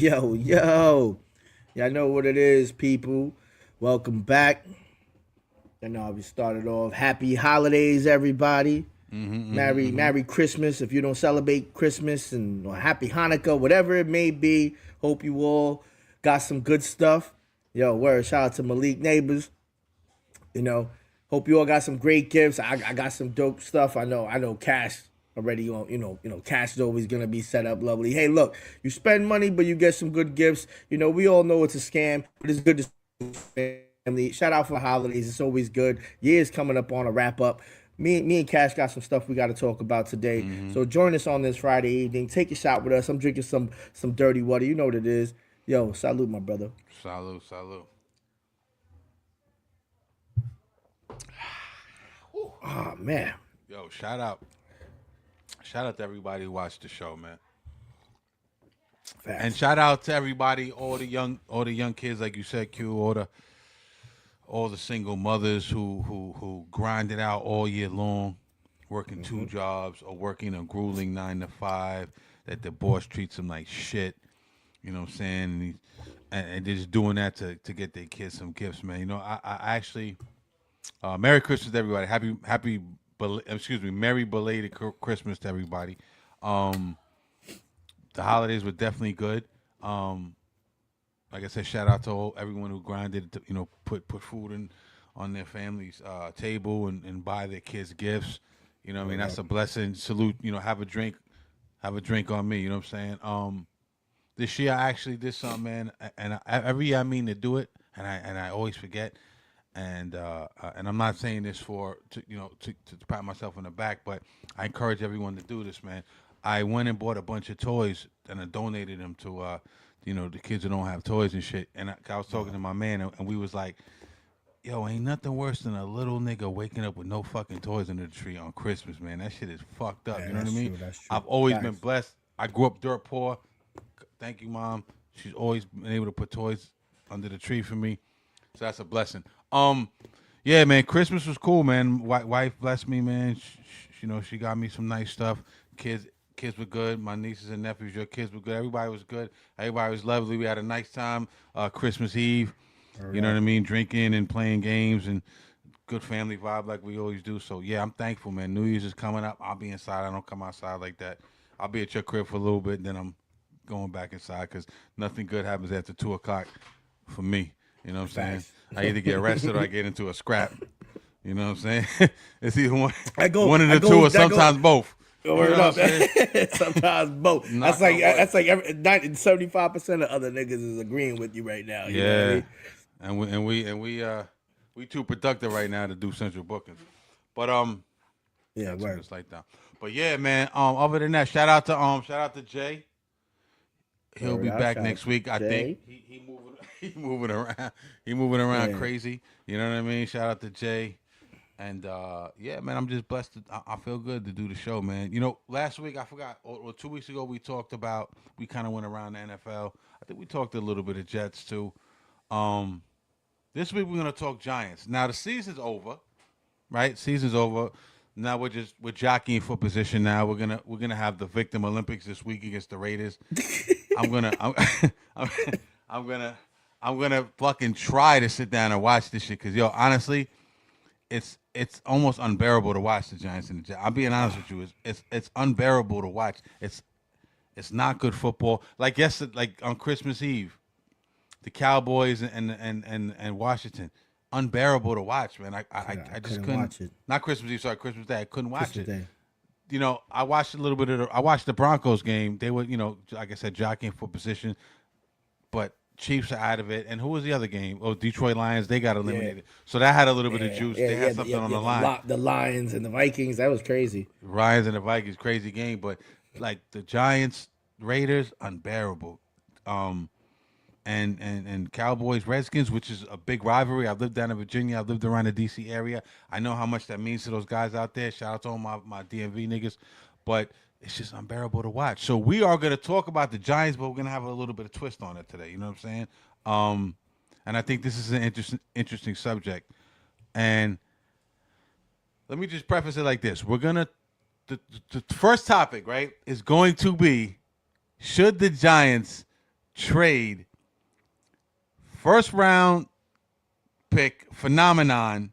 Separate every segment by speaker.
Speaker 1: Yo. Y'all know what it is, people. Welcome back. I know we started off. Happy holidays, everybody. Merry Christmas. If you don't celebrate Christmas and or Happy Hanukkah, whatever it may be. Hope you all got some good stuff. Yo, word. Shout out to Malik Neighbors. You know, hope you all got some great gifts. I got some dope stuff. I know Cash already on, Cash is always gonna be set up lovely. Hey, look, you spend money, but you get some good gifts. We all know it's a scam, but it's good to family. Shout out for the holidays. It's always good. Year's coming up on a wrap up. Me and Cash got some stuff we got to talk about today. So join us on this Friday evening. Take a shot with us. I'm drinking some dirty water. You know what it is. Yo, salute, my brother.
Speaker 2: Salute.
Speaker 1: Oh man.
Speaker 2: Yo, shout out to everybody who watched the show, man.
Speaker 1: Facts.
Speaker 2: And shout out to everybody, all the young kids, like you said, Q, all the single mothers who grind it out all year long, working two jobs or working a grueling 9 to 5, that the boss treats them like shit. You know what I'm saying? And they're just doing that to get their kids some gifts, man. I actually, Merry Christmas to everybody. Merry belated Christmas to everybody. The holidays were definitely good. Like I said, shout out to everyone who grinded to, put food on their family's table and buy their kids gifts. You know what I mean? That's a blessing. Salute, have a drink on me. You know what I'm saying? This year I actually did something, man, and every year I mean to do it, and I always forget. And I'm not saying this to pat myself on the back, but I encourage everyone to do this, man. I went and bought a bunch of toys and I donated them to the kids who don't have toys and shit. And I was talking to my man and we was like, yo, ain't nothing worse than a little nigga waking up with no fucking toys under the tree on Christmas, man. That shit is fucked up.
Speaker 1: Yeah,
Speaker 2: you know what I mean?
Speaker 1: That's true.
Speaker 2: I've always been blessed. I grew up dirt poor. Thank you, Mom. She's always been able to put toys under the tree for me. So that's a blessing. Yeah, man, Christmas was cool, man. Wife blessed me, man. She got me some nice stuff. Kids were good. My nieces and nephews, your kids were good. Everybody was good. Everybody was lovely. We had a nice time. Christmas Eve. You know what I mean? Drinking and playing games and good family vibe like we always do. So yeah, I'm thankful, man. New Year's is coming up. I'll be inside. I don't come outside like that. I'll be at your crib for a little bit, then I'm going back inside because nothing good happens after 2:00 for me. You know what I'm saying? I either get arrested or I get into a scrap. You know what I'm saying? It's either one of the two or sometimes both.
Speaker 1: Word up. Sometimes both. That's like 75% of other niggas is agreeing with you right now. You know what I
Speaker 2: mean? And we too productive right now to do central bookings. But
Speaker 1: yeah, right.
Speaker 2: It's like that. But yeah, man. Other than that, shout out to Jay. He'll be back next week. I think he moving around. He moving around crazy. You know what I mean? Shout out to Jay. And yeah, man, I'm just blessed. I feel good to do the show, man. Last week I forgot, or 2 weeks ago we kind of went around the NFL. I think we talked a little bit of Jets too. This week we're gonna talk Giants. Now the season's over, right? Season's over. Now we're jockeying for position. Now we're gonna have the Victim Olympics this week against the Raiders. I'm gonna fucking try to sit down and watch this shit because honestly, it's almost unbearable to watch the Giants and the Jets. I'm being honest with you. It's unbearable to watch. It's not good football. Like on Christmas Eve, the Cowboys and Washington, unbearable to watch, man. I just couldn't watch it. Not Christmas Eve, sorry, Christmas Day. I couldn't watch it. Day. I watched a little bit I watched the Broncos game. They were, like I said, jockeying for position, but Chiefs are out of it. And who was the other game? Oh, Detroit Lions. They got eliminated. Yeah. So that had a little bit of juice. They had something on the line.
Speaker 1: The Lions and the Vikings. That was crazy.
Speaker 2: Lions and the Vikings, crazy game. But like the Giants, Raiders, unbearable. And Cowboys, Redskins, which is a big rivalry. I've lived down in Virginia. I've lived around the D.C. area. I know how much that means to those guys out there. Shout out to all my DMV niggas. But it's just unbearable to watch. So we are going to talk about the Giants, but we're going to have a little bit of twist on it today. You know what I'm saying? And I think this is an interesting subject. And let me just preface it like this. We're going to the first topic, right, is going to be, should the Giants trade first round pick phenomenon,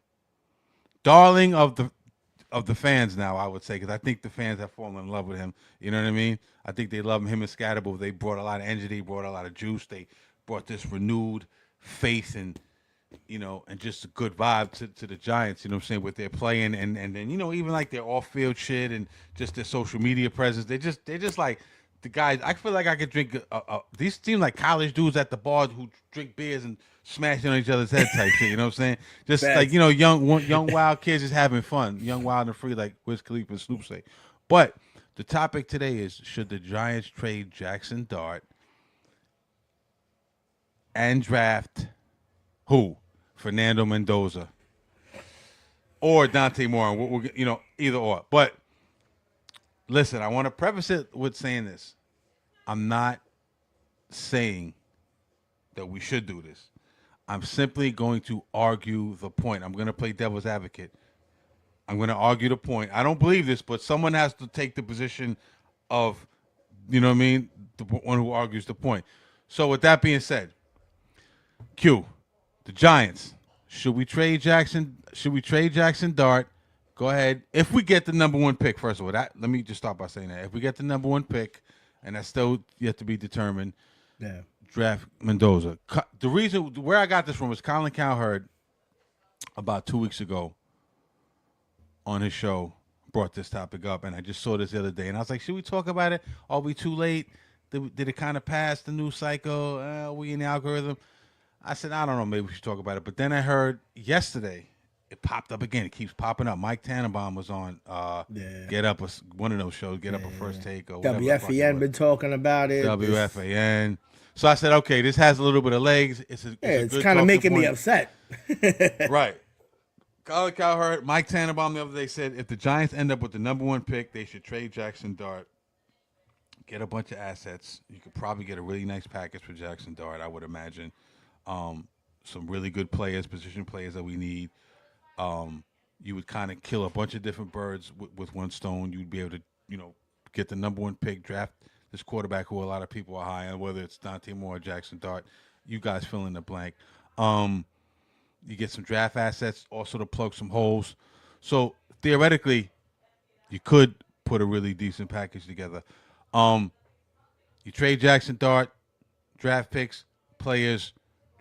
Speaker 2: darling of the fans now, I would say, because I think the fans have fallen in love with him. You know what I mean? I think they love him and Scatterbo. They brought a lot of energy, brought a lot of juice. They brought this renewed faith and and just a good vibe to the Giants, you know what I'm saying, with their playing and then, even like their off-field shit and just their social media presence. They're just like the guys. I feel like I could drink, these seem like college dudes at the bar who drink beers and smash on each other's head type shit, you know what I'm saying? Just like, young wild kids just having fun. Young, wild, and free, like Wiz Khalifa and Snoop say. But the topic today is, should the Giants trade Jaxson Dart and draft who? Fernando Mendoza or Dante Moore. We'll either or. But listen, I want to preface it with saying this. I'm not saying that we should do this. I'm simply going to argue the point. I'm going to play devil's advocate. I'm going to argue the point. I don't believe this, but someone has to take the position of, the one who argues the point. So with that being said, Q, the Giants, should we trade Jaxson? Should we trade Jaxson Dart? Go ahead. If we get the number one pick, first of all, let me just start by saying that. If we get the number one pick, and that's still yet to be determined, draft Mendoza. The reason where I got this from was Colin Cowherd about 2 weeks ago on his show brought this topic up, and I just saw this the other day, and I was like, should we talk about it? Are we too late? Did it kind of pass the news cycle? Are we in the algorithm? I said, I don't know, maybe we should talk about it. But then I heard yesterday, it popped up again. It keeps popping up. Mike Tannenbaum was on Get Up, one of those shows, Get Up a First Take. Or
Speaker 1: WFAN been talking about it.
Speaker 2: WFAN. So I said, okay, this has a little bit of legs. It's
Speaker 1: kind of making me upset.
Speaker 2: Right. Colin Cowherd, Mike Tannenbaum the other day said, if the Giants end up with the number one pick, they should trade Jaxson Dart, get a bunch of assets. You could probably get a really nice package for Jaxson Dart, I would imagine. Some really good players, position players that we need. You would kind of kill a bunch of different birds with one stone. You'd be able to, get the number one pick, draft this quarterback who a lot of people are high on, whether it's Dante Moore or Jaxson Dart. You guys fill in the blank. You get some draft assets, also to plug some holes. So theoretically, you could put a really decent package together. You trade Jaxson Dart, draft picks, players,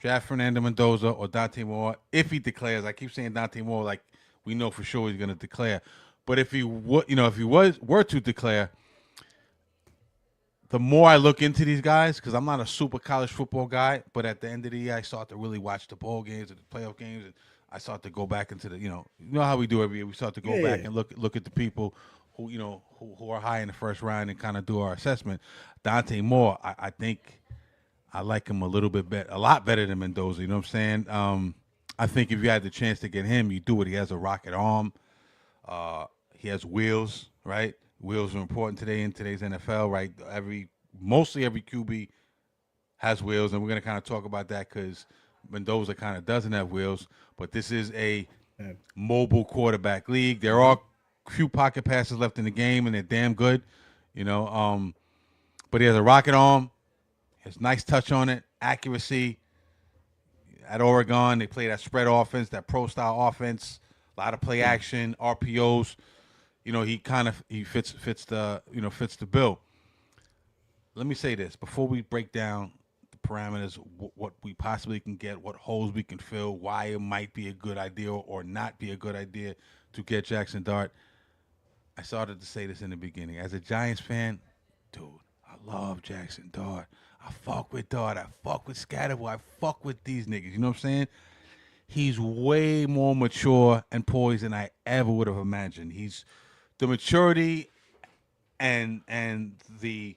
Speaker 2: draft Fernando Mendoza or Dante Moore if he declares. I keep saying Dante Moore like we know for sure he's going to declare. But if he were to declare, the more I look into these guys, because I'm not a super college football guy, but at the end of the year, I start to really watch the bowl games and the playoff games, and I start to go back into the, you know how we do every year. We start to go back and look at the people who who are high in the first round and kind of do our assessment. Dante Moore, I think I like him a lot better than Mendoza. You know what I'm saying? I think if you had the chance to get him, you do it. He has a rocket arm. He has wheels, right? Wheels are important today in today's NFL, right? Mostly every QB has wheels, and we're going to kind of talk about that because Mendoza kind of doesn't have wheels. But this is a mobile quarterback league. There are a few pocket passes left in the game, and they're damn good, But he has a rocket arm. He has nice touch on it, accuracy. At Oregon, they play that spread offense, that pro-style offense, a lot of play action, RPOs. He fits the bill. Let me say this before we break down the parameters, what we possibly can get, what holes we can fill, why it might be a good idea or not be a good idea to get Jaxson Dart. I started to say this in the beginning. As a Giants fan, dude, I love Jaxson Dart. I fuck with Dart. I fuck with Scatterbo. I fuck with these niggas. You know what I'm saying? He's way more mature and poised than I ever would have imagined. He's the maturity and the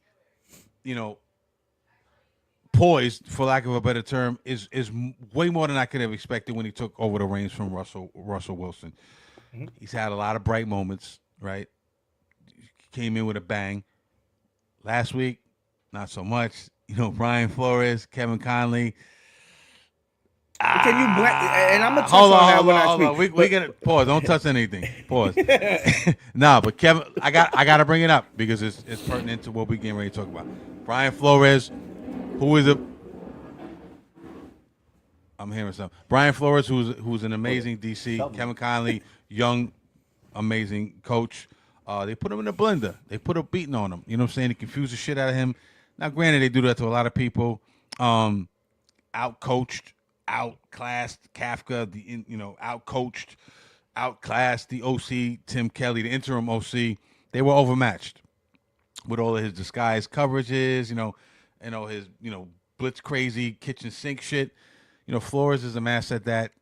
Speaker 2: poised, for lack of a better term, is way more than I could have expected when he took over the reins from Russell Wilson. Mm-hmm. He's had a lot of bright moments, right? He came in with a bang. Last week, not so much. Brian Flores, Kevin Conley.
Speaker 1: Can you and I'm gonna touch on that when I speak.
Speaker 2: We get it. Pause. Don't touch anything. Pause. But Kevin, I got to bring it up because it's pertinent to what we're getting ready to talk about. Brian Flores, who is a I'm hearing something. Brian Flores, who's an amazing DC. Kevin Conley, young, amazing coach. They put him in a blender. They put a beating on him. You know what I'm saying? They confuse the shit out of him. Now, granted, they do that to a lot of people. Out-coached, outclassed Kafka. Out-coached, outclassed the OC, Tim Kelly, the interim OC. They were overmatched with all of his disguised coverages. His blitz crazy kitchen sink shit. Flores is a master at that.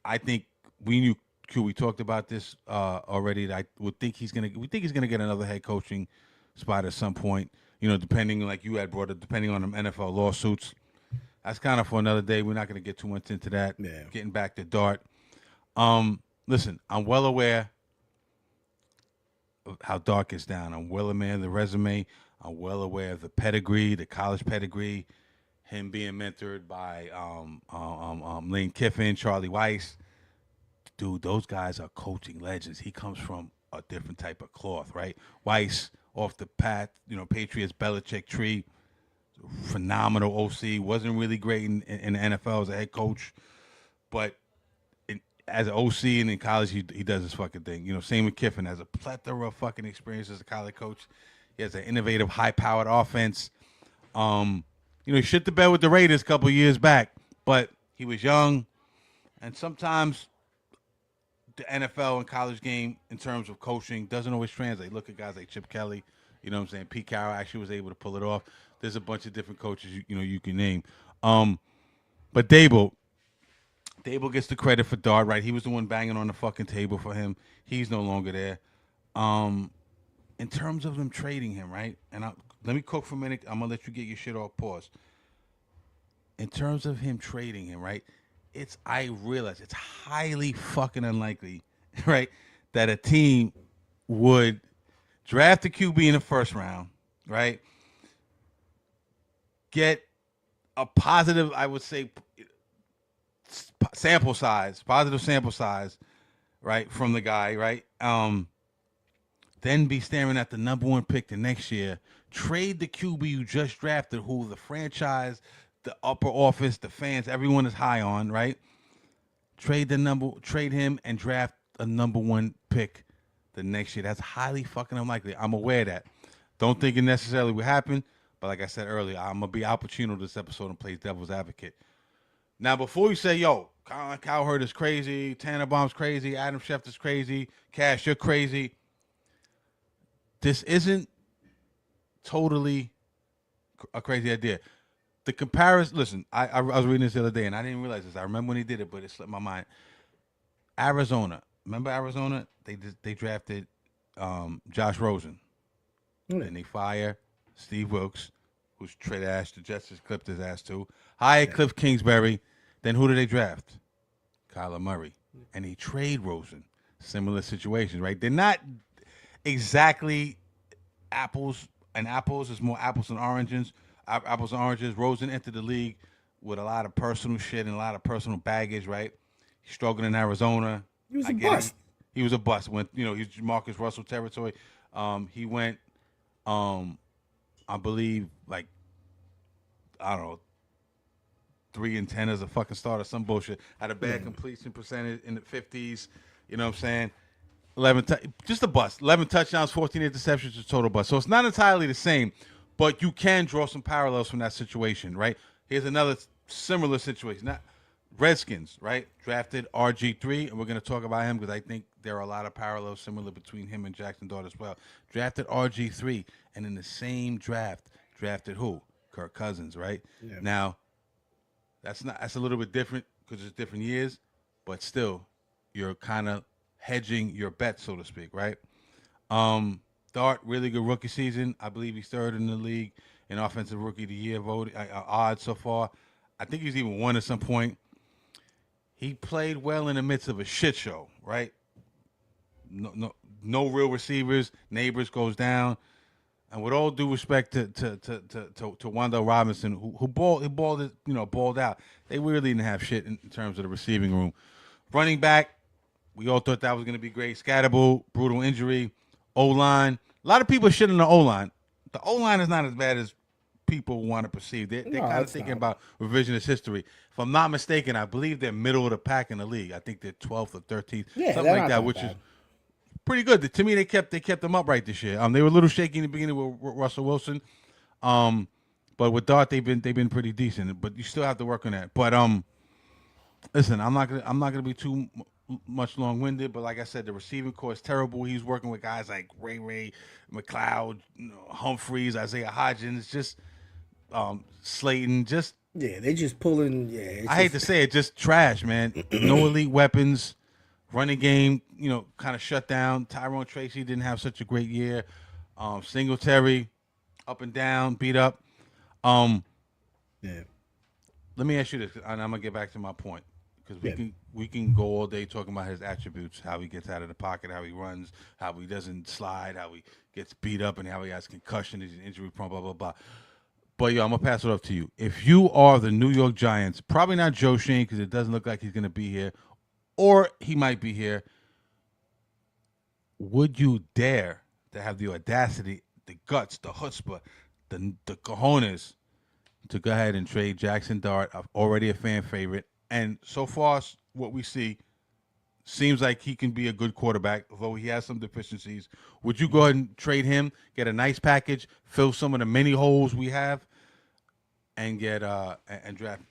Speaker 2: I think we knew. We talked about this already. We think he's gonna get another head coaching spot at some point. Depending, like you had brought it, depending on them NFL lawsuits. That's kind of for another day. We're not gonna get too much into that.
Speaker 1: Yeah.
Speaker 2: Getting back to Dart. Listen, I'm well aware of how Dart gets down. I'm well aware of the resume. I'm well aware of the pedigree, the college pedigree. Him being mentored by Lane Kiffin, Charlie Weiss. Dude, those guys are coaching legends. He comes from a different type of cloth, right? Weiss, off the path, Patriots, Belichick tree, phenomenal OC. Wasn't really great in the NFL as a head coach, but as an OC and in college, he does his fucking thing. Same with Kiffin. Has a plethora of fucking experience as a college coach. He has an innovative, high-powered offense. He shit the bed with the Raiders a couple years back, but he was young, and sometimes the NFL and college game in terms of coaching doesn't always translate. Look at guys like Chip Kelly, you know what I'm saying? Pete Carroll actually was able to pull it off. There's a bunch of different coaches you can name. But Dable gets the credit for Dart, right? He was the one banging on the fucking table for him. He's no longer there. In terms of them trading him, right? And let me cook for a minute. I'm going to let you get your shit off pause. In terms of him trading him, right? I realize it's highly fucking unlikely, right, that a team would draft a QB in the first round, right, get a positive, I would say, positive sample size, right, from the guy, right, then be staring at the number one pick the next year, trade the QB you just drafted, who the franchise, the upper office, the fans, everyone is high on, right? Trade him and draft a number one pick the next year. That's highly fucking unlikely. I'm aware of that. Don't think it necessarily will happen, but like I said earlier, I'm gonna be Al Pacino this episode and play devil's advocate. Now, before you say, yo, Colin Cowherd is crazy, Tannenbaum's crazy, Adam Schefter's crazy, Cash, you're crazy. This isn't totally a crazy idea. The comparison, listen, I was reading this the other day, and I didn't realize this. I remember when he did it, but it slipped my mind. Arizona. Remember Arizona? They drafted Josh Rosen. Then they fire Steve Wilkes, who's trade ass. The Jets just clipped his ass too. Hire Cliff Kingsbury. Then who do they draft? Kyler Murray. And they trade Rosen. Similar situations, right? They're not exactly apples and apples. It's more apples and oranges. Rosen entered the league with a lot of personal shit and a lot of personal baggage, right? He struggled in Arizona.
Speaker 1: He was a bust.
Speaker 2: He was a bust. He's Marcus Russell territory. He went, I believe, like, I don't know, 3-10 as a fucking starter, some bullshit. Had a bad completion percentage in the 50s. You know what I'm saying? Just a bust. 11 touchdowns, 14 interceptions, a total bust. So it's not entirely the same. But you can draw some parallels from that situation, right? Here's another similar situation. Now, Redskins, right? Drafted RG3, and we're going to talk about him because I think there are a lot of parallels similar between him and Jaxson Dart as well. Drafted RG3, and in the same draft, drafted who? Kirk Cousins, right? Yeah. Now, that's a little bit different because it's different years, but still, you're kind of hedging your bet, so to speak, right? Dart, really good rookie season. I believe he's third in the league in offensive rookie of the year voting odds so far. I think he's even won at some point. He played well in the midst of a shit show, right? No real receivers. Neighbors goes down, and with all due respect to Wandale Robinson, who balled out. They really didn't have shit in terms of the receiving room. Running back, we all thought that was going to be great. Scatterable, brutal injury. O-line. A lot of people shit on the O-line. The O-line is not as bad as people want to perceive. They're
Speaker 1: No,
Speaker 2: kind of
Speaker 1: it's
Speaker 2: thinking
Speaker 1: not.
Speaker 2: about revisionist history. If I'm not mistaken, I believe they're middle of the pack in the league. I think they're 12th or 13th,
Speaker 1: Yeah,
Speaker 2: something
Speaker 1: they're
Speaker 2: like
Speaker 1: not
Speaker 2: that,
Speaker 1: that
Speaker 2: which is
Speaker 1: bad.
Speaker 2: pretty good. To me, they kept them upright this year. They were a little shaky in the beginning with Russell Wilson, but with Dart, they've been pretty decent. But you still have to work on that. But listen, I'm not gonna be too much long winded. But like I said, the receiving core is terrible. He's working with guys like Ray McLeod, Humphreys, Isaiah Hodgins, just Slayton. Just
Speaker 1: Yeah, they just pulling. Yeah, it's
Speaker 2: I hate to
Speaker 1: just
Speaker 2: say it, just trash, man. No elite weapons. Running game, kind of shut down. Tyrone Tracy didn't have such a great year. Singletary, up and down, beat up. Um,
Speaker 1: yeah,
Speaker 2: Let me ask you this, and I'm gonna get back to my point because we
Speaker 1: yeah.
Speaker 2: can go all day talking about his attributes, how he gets out of the pocket, how he runs, how he doesn't slide, how he gets beat up, and how he has concussion, he's injury prone, blah blah blah. But I'm gonna pass it off to you. If you are the New York Giants, probably not Joe Shane because it doesn't look like he's gonna be here, or he might be here. Would you dare to have the audacity, the guts, the chutzpah, the cojones to go ahead and trade Jaxson Dart, already a fan favorite, and so far what we see seems like he can be a good quarterback, although he has some deficiencies. Would you go ahead and trade him, get a nice package, fill some of the many holes we have, and get and draft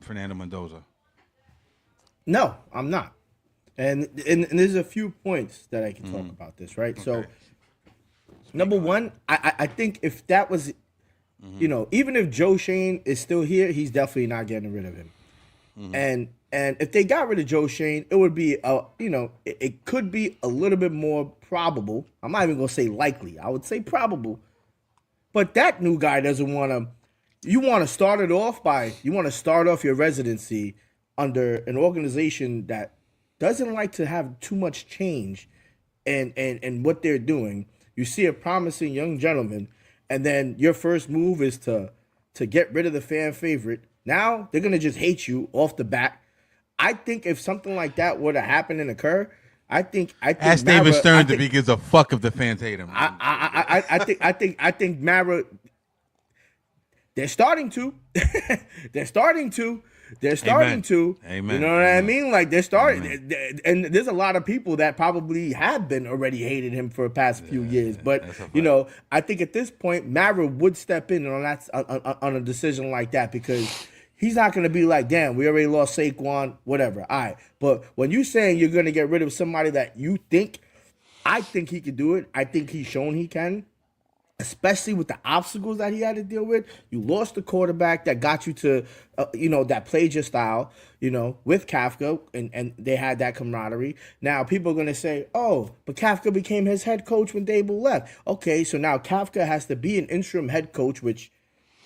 Speaker 2: Fernando Mendoza?
Speaker 1: No, I'm not. And there's a few points that I can talk about this, right? So,
Speaker 2: Okay.
Speaker 1: number one, I think if that was, even if Joe Shane is still here, he's definitely not getting rid of him. And if they got rid of Joe Shane, it would be it could be a little bit more probable. I'm not even gonna say likely. I would say probable. But that new guy doesn't want to. You want to start off your residency under an organization that doesn't like to have too much change and what they're doing. You see a promising young gentleman, and then your first move is to get rid of the fan favorite. Now they're gonna just hate you off the bat. I think if something like that were to happen and occur, I think
Speaker 2: Ask David Stern if he gives a fuck if the fans hate him.
Speaker 1: I think Mara. They're starting to. They're starting to.
Speaker 2: Amen.
Speaker 1: You
Speaker 2: Amen.
Speaker 1: know what I mean? Like they're starting, and there's a lot of people that probably have been already hated him for the past few years. But I think at this point, Mara would step in on that on a decision like that because he's not going to be like, damn, we already lost Saquon, whatever. All right, but when you saying you're going to get rid of somebody that you think, I think he could do it. I think he's shown he can. Especially with the obstacles that he had to deal with. You lost the quarterback that got you to, that played your style, with Kafka, and they had that camaraderie. Now, people are going to say, oh, but Kafka became his head coach when Dable left. Okay, so now Kafka has to be an interim head coach, which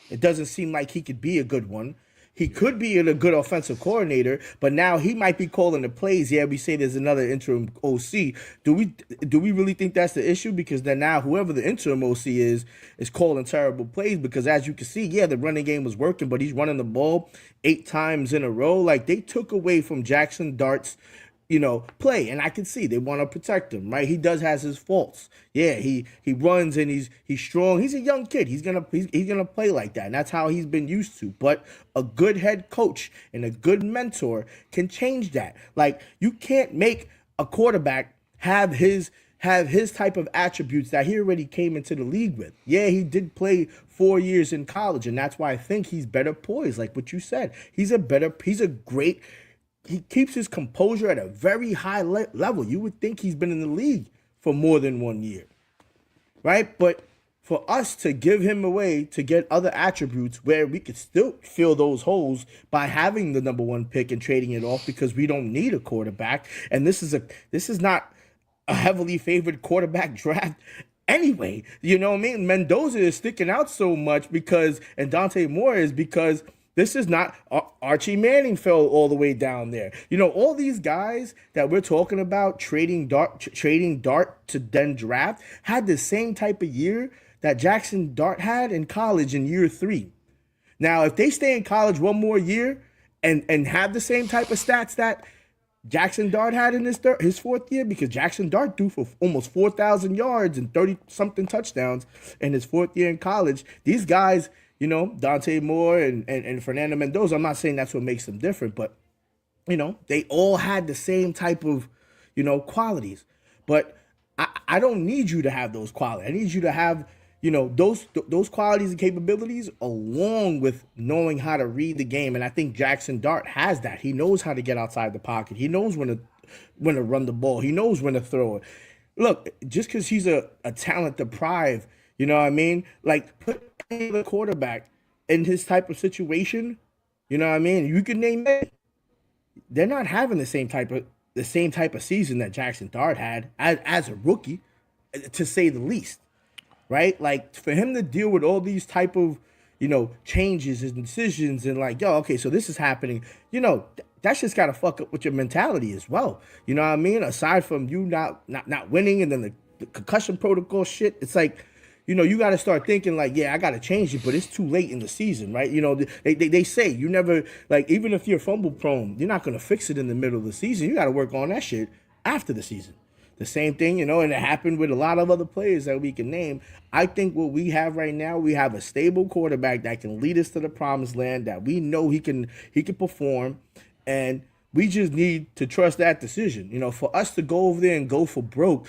Speaker 1: it doesn't seem like he could be a good one. He could be a good offensive coordinator, but now he might be calling the plays. Yeah, we say there's another interim OC. Do we really think that's the issue? Because then now whoever the interim OC is calling terrible plays. Because as you can see, yeah, the running game was working, but he's running the ball 8 times in a row. Like they took away from Jaxson Dart's play, and I can see they want to protect him, right? He does has his faults. Yeah, he runs and he's strong. He's a young kid. He's gonna play like that, and that's how he's been used to. But a good head coach and a good mentor can change that. Like you can't make a quarterback have his type of attributes that he already came into the league with. Yeah, he did play 4 years in college, and that's why I think he's better poised. Like what you said, he keeps his composure at a very high level. You would think he's been in the league for more than 1 year, right? But for us to give him away to get other attributes where we could still fill those holes by having the number 1 pick and trading it off because we don't need a quarterback, and this is not a heavily favored quarterback draft anyway. You know what I mean? Mendoza is sticking out so much and Dante Moore is because this is not Archie Manning fell all the way down there. All these guys that we're talking about trading Dart to then draft had the same type of year that Jaxson Dart had in college in year 3. Now, if they stay in college one more year and have the same type of stats that Jaxson Dart had in his 4th year, because Jaxson Dart threw for almost 4,000 yards and 30-something touchdowns in his 4th year in college, these guys, Dante Moore and Fernando Mendoza. I'm not saying that's what makes them different, but they all had the same type of, qualities. But I don't need you to have those qualities. I need you to have, those qualities and capabilities along with knowing how to read the game. And I think Jaxson Dart has that. He knows how to get outside the pocket. He knows when to run the ball. He knows when to throw it. Look, just because he's a talent deprived, you know what I mean? Like, put any other quarterback in his type of situation, you know what I mean? You can name it. They're not having the same type of season that Jaxson Dart had as a rookie, to say the least, right? Like, for him to deal with all these type of, changes and decisions and like, okay, so this is happening, that's just got to fuck up with your mentality as well. You know what I mean? Aside from you not winning and then the concussion protocol shit, it's like, you got to start thinking like, yeah, I got to change it, but it's too late in the season, right? They say you never, like, even if you're fumble prone, you're not going to fix it in the middle of the season. You got to work on that shit after the season. The same thing, and it happened with a lot of other players that we can name. I think what we have right now, we have a stable quarterback that can lead us to the promised land, that we know he can perform, and we just need to trust that decision. For us to go over there and go for broke,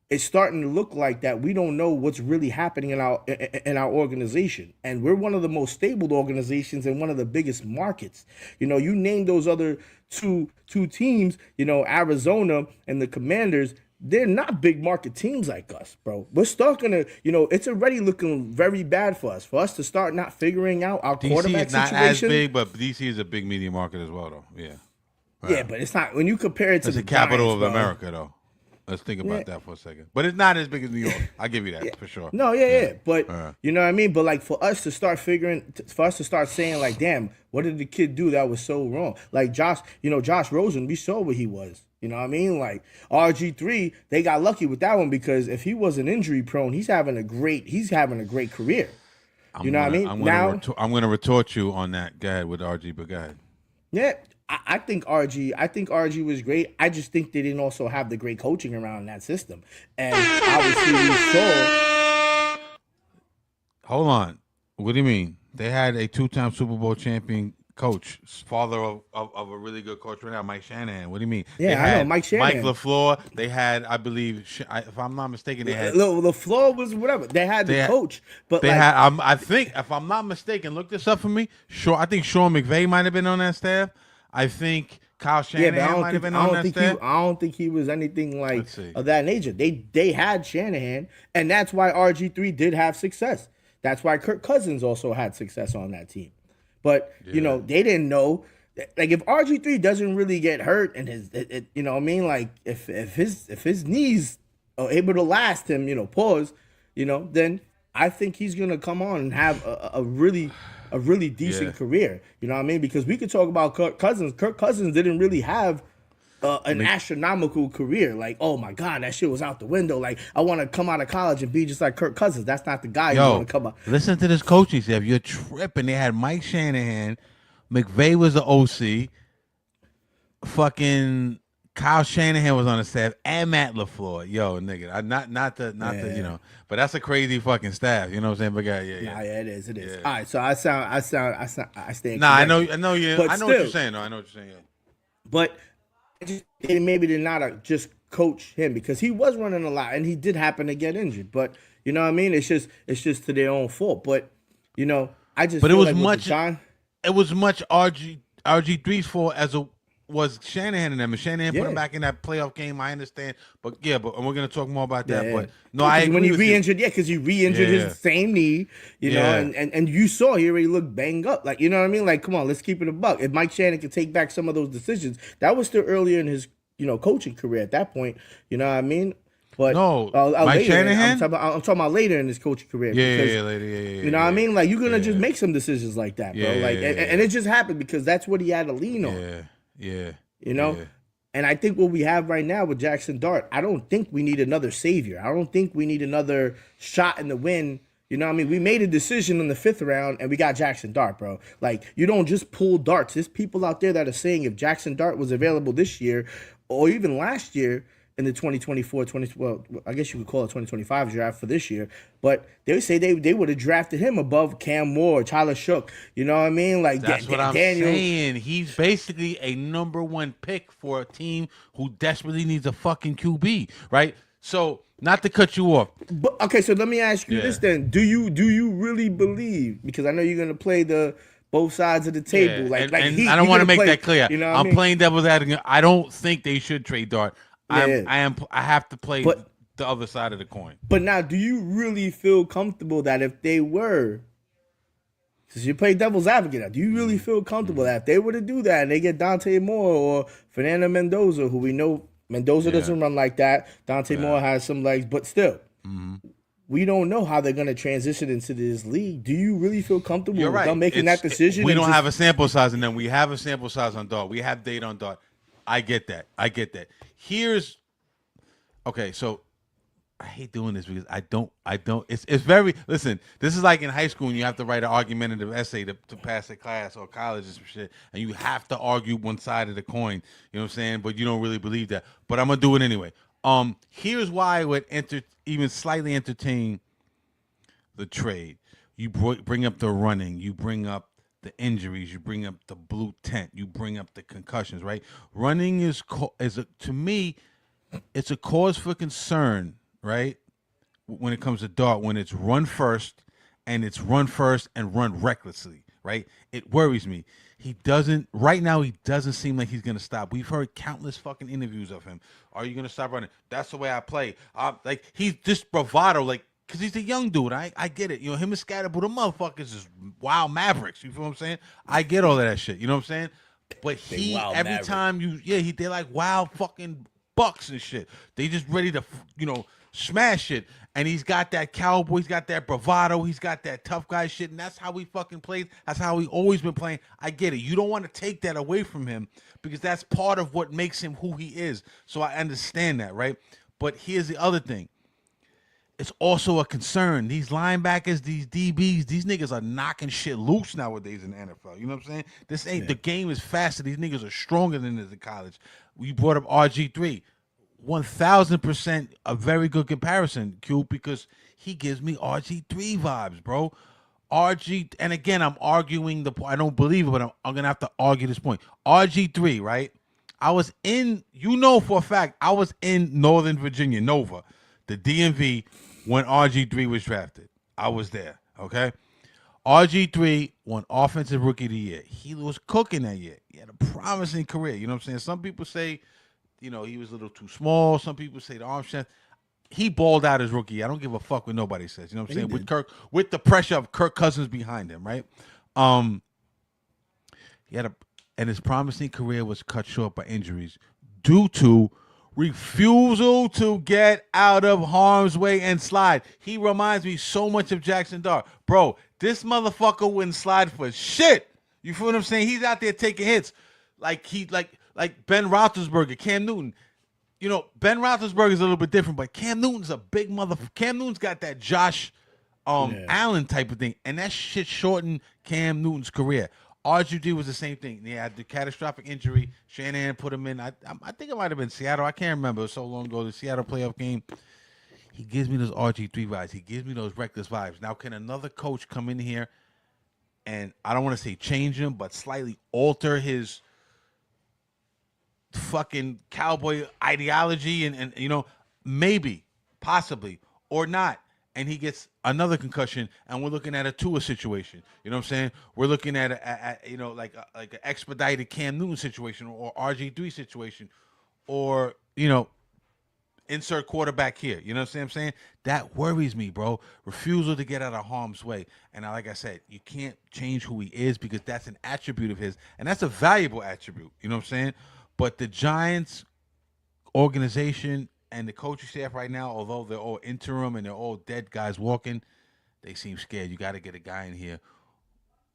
Speaker 1: it's starting to look like that we don't know what's really happening in our organization. And we're one of the most stable organizations in one of the biggest markets. You name those other two teams, Arizona and the Commanders, they're not big market teams like us, bro. We're starting to, it's already looking very bad for us. For us to start not figuring out our quarterback situation. DC is not as
Speaker 2: big, but DC is a big media market as well, though. Yeah.
Speaker 1: Right. Yeah, but it's not, when you compare it to
Speaker 2: the capital of America, though. Let's think about that for a second. But it's not as big as New York. I'll give you that for sure.
Speaker 1: No, yeah. But you know what I mean? But like, for us to start saying like, damn, what did the kid do that was so wrong? Like Josh Rosen, we saw what he was. You know what I mean? Like RG3, they got lucky with that one, because if he wasn't injury prone, he's having a great career. You know what I mean?
Speaker 2: I'm going to retort you on that. Go ahead with RG, but go ahead.
Speaker 1: Yeah. I think RG was great. I just think they didn't also have the great coaching around that system. And obviously we saw.
Speaker 2: Hold on. What do you mean? They had a 2-time Super Bowl champion coach, father of a really good coach right now, Mike Shanahan. What do you mean?
Speaker 1: Yeah, I know, Mike Shanahan.
Speaker 2: Mike LaFleur. They had, I believe, if I'm not mistaken, they had.
Speaker 1: LaFleur was whatever. They had the coach. But
Speaker 2: they had, I think, if I'm not mistaken, look this up for me. I think Sean McVay might have been on that staff. I think Kyle Shanahan might have been on that staff.
Speaker 1: I don't think he was anything like of that nature. They had Shanahan, and that's why RG3 did have success. That's why Kirk Cousins also had success on that team. But, they didn't know. Like, if RG3 doesn't really get hurt and you know what I mean? Like, if his knees are able to last him, then I think he's going to come on and have a really decent career. You know what I mean? Because we could talk about Kirk Cousins. Kirk Cousins didn't really have an astronomical career. Like, oh my God, that shit was out the window. Like, I want to come out of college and be just like Kirk Cousins. That's not the guy you want to come out.
Speaker 2: Listen to this coaching staff. You're tripping. They had Mike Shanahan. McVay was the OC. Fucking Kyle Shanahan was on the staff, and Matt LaFleur. Yo, nigga, not the but that's a crazy fucking staff. You know what I'm saying? But yeah.
Speaker 1: Nah, yeah, it is. Yeah. All right, so I stand.
Speaker 2: Nah, I know you. I know what you're saying. Though. I know what you're saying. Yeah.
Speaker 1: But maybe did not just coach him, because he was running a lot and he did happen to get injured. But you know what I mean? It's just to their own fault. But I just.
Speaker 2: But it was much. It was much RG3's fault as a. Was Shanahan and them, and Shanahan put him back in that playoff game. I understand, but we're gonna talk more about that. But no, I agree
Speaker 1: when he
Speaker 2: with
Speaker 1: re-injured, because he re-injured his same knee, know, and you saw he already looked banged up. Like, you know what I mean? Like, come on, let's keep it a buck. If Mike Shanahan could take back some of those decisions, that was still earlier in his coaching career at that point. You know what I mean? But
Speaker 2: no, Mike Shanahan.
Speaker 1: I'm talking about later in his coaching career.
Speaker 2: Later.
Speaker 1: You know what I mean? Like, you're gonna just make some decisions like that, bro. And it just happened because that's what he had to lean on.
Speaker 2: Yeah.
Speaker 1: And I think what we have right now with Jaxson Dart, I don't think we need another savior. I don't think we need another shot in the wind. You know what I mean? We made a decision in the 5th round and we got Jaxson Dart, bro. Like, you don't just pull darts. There's people out there that are saying if Jaxson Dart was available this year or even last year, in the 2024, well, I guess you could call it 2025 draft for this year, but they say they would have drafted him above Cam Moore, Tyler Shook. You know what I mean? Like
Speaker 2: That's what I'm
Speaker 1: Daniel.
Speaker 2: saying. He's basically a number one pick for a team who desperately needs a fucking QB, right? So, not to cut you off.
Speaker 1: But okay, so let me ask you this then: Do you really believe? Because I know you're gonna play the both sides of the table.
Speaker 2: Yeah,
Speaker 1: Like
Speaker 2: I don't want to make that clear.
Speaker 1: You know what
Speaker 2: I'm
Speaker 1: I mean?
Speaker 2: playing devil's advocate. I don't think they should trade Dart.
Speaker 1: Yeah.
Speaker 2: I have to play
Speaker 1: But-
Speaker 2: the other side of the coin.
Speaker 1: But now, do you really feel comfortable that if they were, since you play devil's advocate, now, do you really feel comfortable that if they were to do that and they get Dante Moore or Fernando Mendoza, who we know Mendoza doesn't run like that, Dante Moore has some legs, but still, we don't know how they're going to transition into this league. Do you really feel comfortable
Speaker 2: You're
Speaker 1: with
Speaker 2: right.
Speaker 1: them making that decision?
Speaker 2: We don't have a sample size, and then we have a sample size on Dart. We have data on Dart. I get that. Here's okay. So I hate doing this because I don't. It's very. Listen, this is like in high school when you have to write an argumentative essay to pass a class or college or some shit, and you have to argue one side of the coin. You know what I'm saying? But you don't really believe that. But I'm gonna do it anyway. Here's why I would even slightly entertain the trade. You bring up the running. You bring up the injuries. You bring up the blue tent. You bring up the concussions. Right? Running to me, it's a cause for concern. Right? When it comes to Dart, when it's run first and run recklessly. Right? It worries me. Right now, he doesn't seem like he's going to stop. We've heard countless fucking interviews of him. Are you going to stop running? That's the way I play. Like, he's just bravado, like, because he's a young dude. I get it. You know, him and Scatterbo, the motherfuckers is wild mavericks. You feel what I'm saying? I get all of that shit. You know what I'm saying? But they're like wild fucking bucks and shit. They just ready to, smash it. And he's got that cowboy, he's got that bravado, he's got that tough guy shit, and that's how he fucking plays. That's how he always been playing. I get it. You don't want to take that away from him because that's part of what makes him who he is. So I understand that, right? But here's the other thing. It's also a concern. These linebackers, these DBs, these niggas are knocking shit loose nowadays in the NFL. You know what I'm saying? The game is faster. These niggas are stronger than in college. We brought up RG3. 1,000% a very good comparison, Q, because he gives me RG3 vibes, bro. And again, I'm arguing the point. I don't believe it, but I'm going to have to argue this point. RG3, right? For a fact, I was in Northern Virginia, Nova, the DMV, when RG3 was drafted. I was there, okay? RG3 won Offensive Rookie of the Year. He was cooking that year. He had a promising career. You know what I'm saying? Some people say, he was a little too small. Some people say the arm strength. He balled out his rookie. I don't give a fuck what nobody says. You know what I'm saying? With the pressure of Kirk Cousins behind him, right? And his promising career was cut short by injuries due to refusal to get out of harm's way and slide. He reminds me so much of Jaxson Dart. Bro, this motherfucker wouldn't slide for shit. You feel what I'm saying? He's out there taking hits like Ben Roethlisberger, Cam Newton. Ben Roethlisberger is a little bit different, but Cam Newton's a big motherfucker. Cam Newton's got that Josh Allen type of thing, and that shit shortened Cam Newton's career. RG3 was the same thing. He had the catastrophic injury. Shanahan put him in. I think it might have been Seattle. I can't remember. It was so long ago. The Seattle playoff game. He gives me those RG3 vibes. He gives me those reckless vibes. Now, can another coach come in here and, I don't want to say change him, but slightly alter his fucking cowboy ideology and maybe, possibly, or not, and he gets another concussion, and we're looking at a Tua situation. You know what I'm saying? We're looking at like an expedited Cam Newton situation or RG3 situation, or insert quarterback here. You know what I'm saying? That worries me, bro. Refusal to get out of harm's way. And like I said, you can't change who he is because that's an attribute of his, and that's a valuable attribute. You know what I'm saying? But the Giants organization and the coaching staff right now, although they're all interim and they're all dead guys walking, they seem scared. You got to get a guy in here,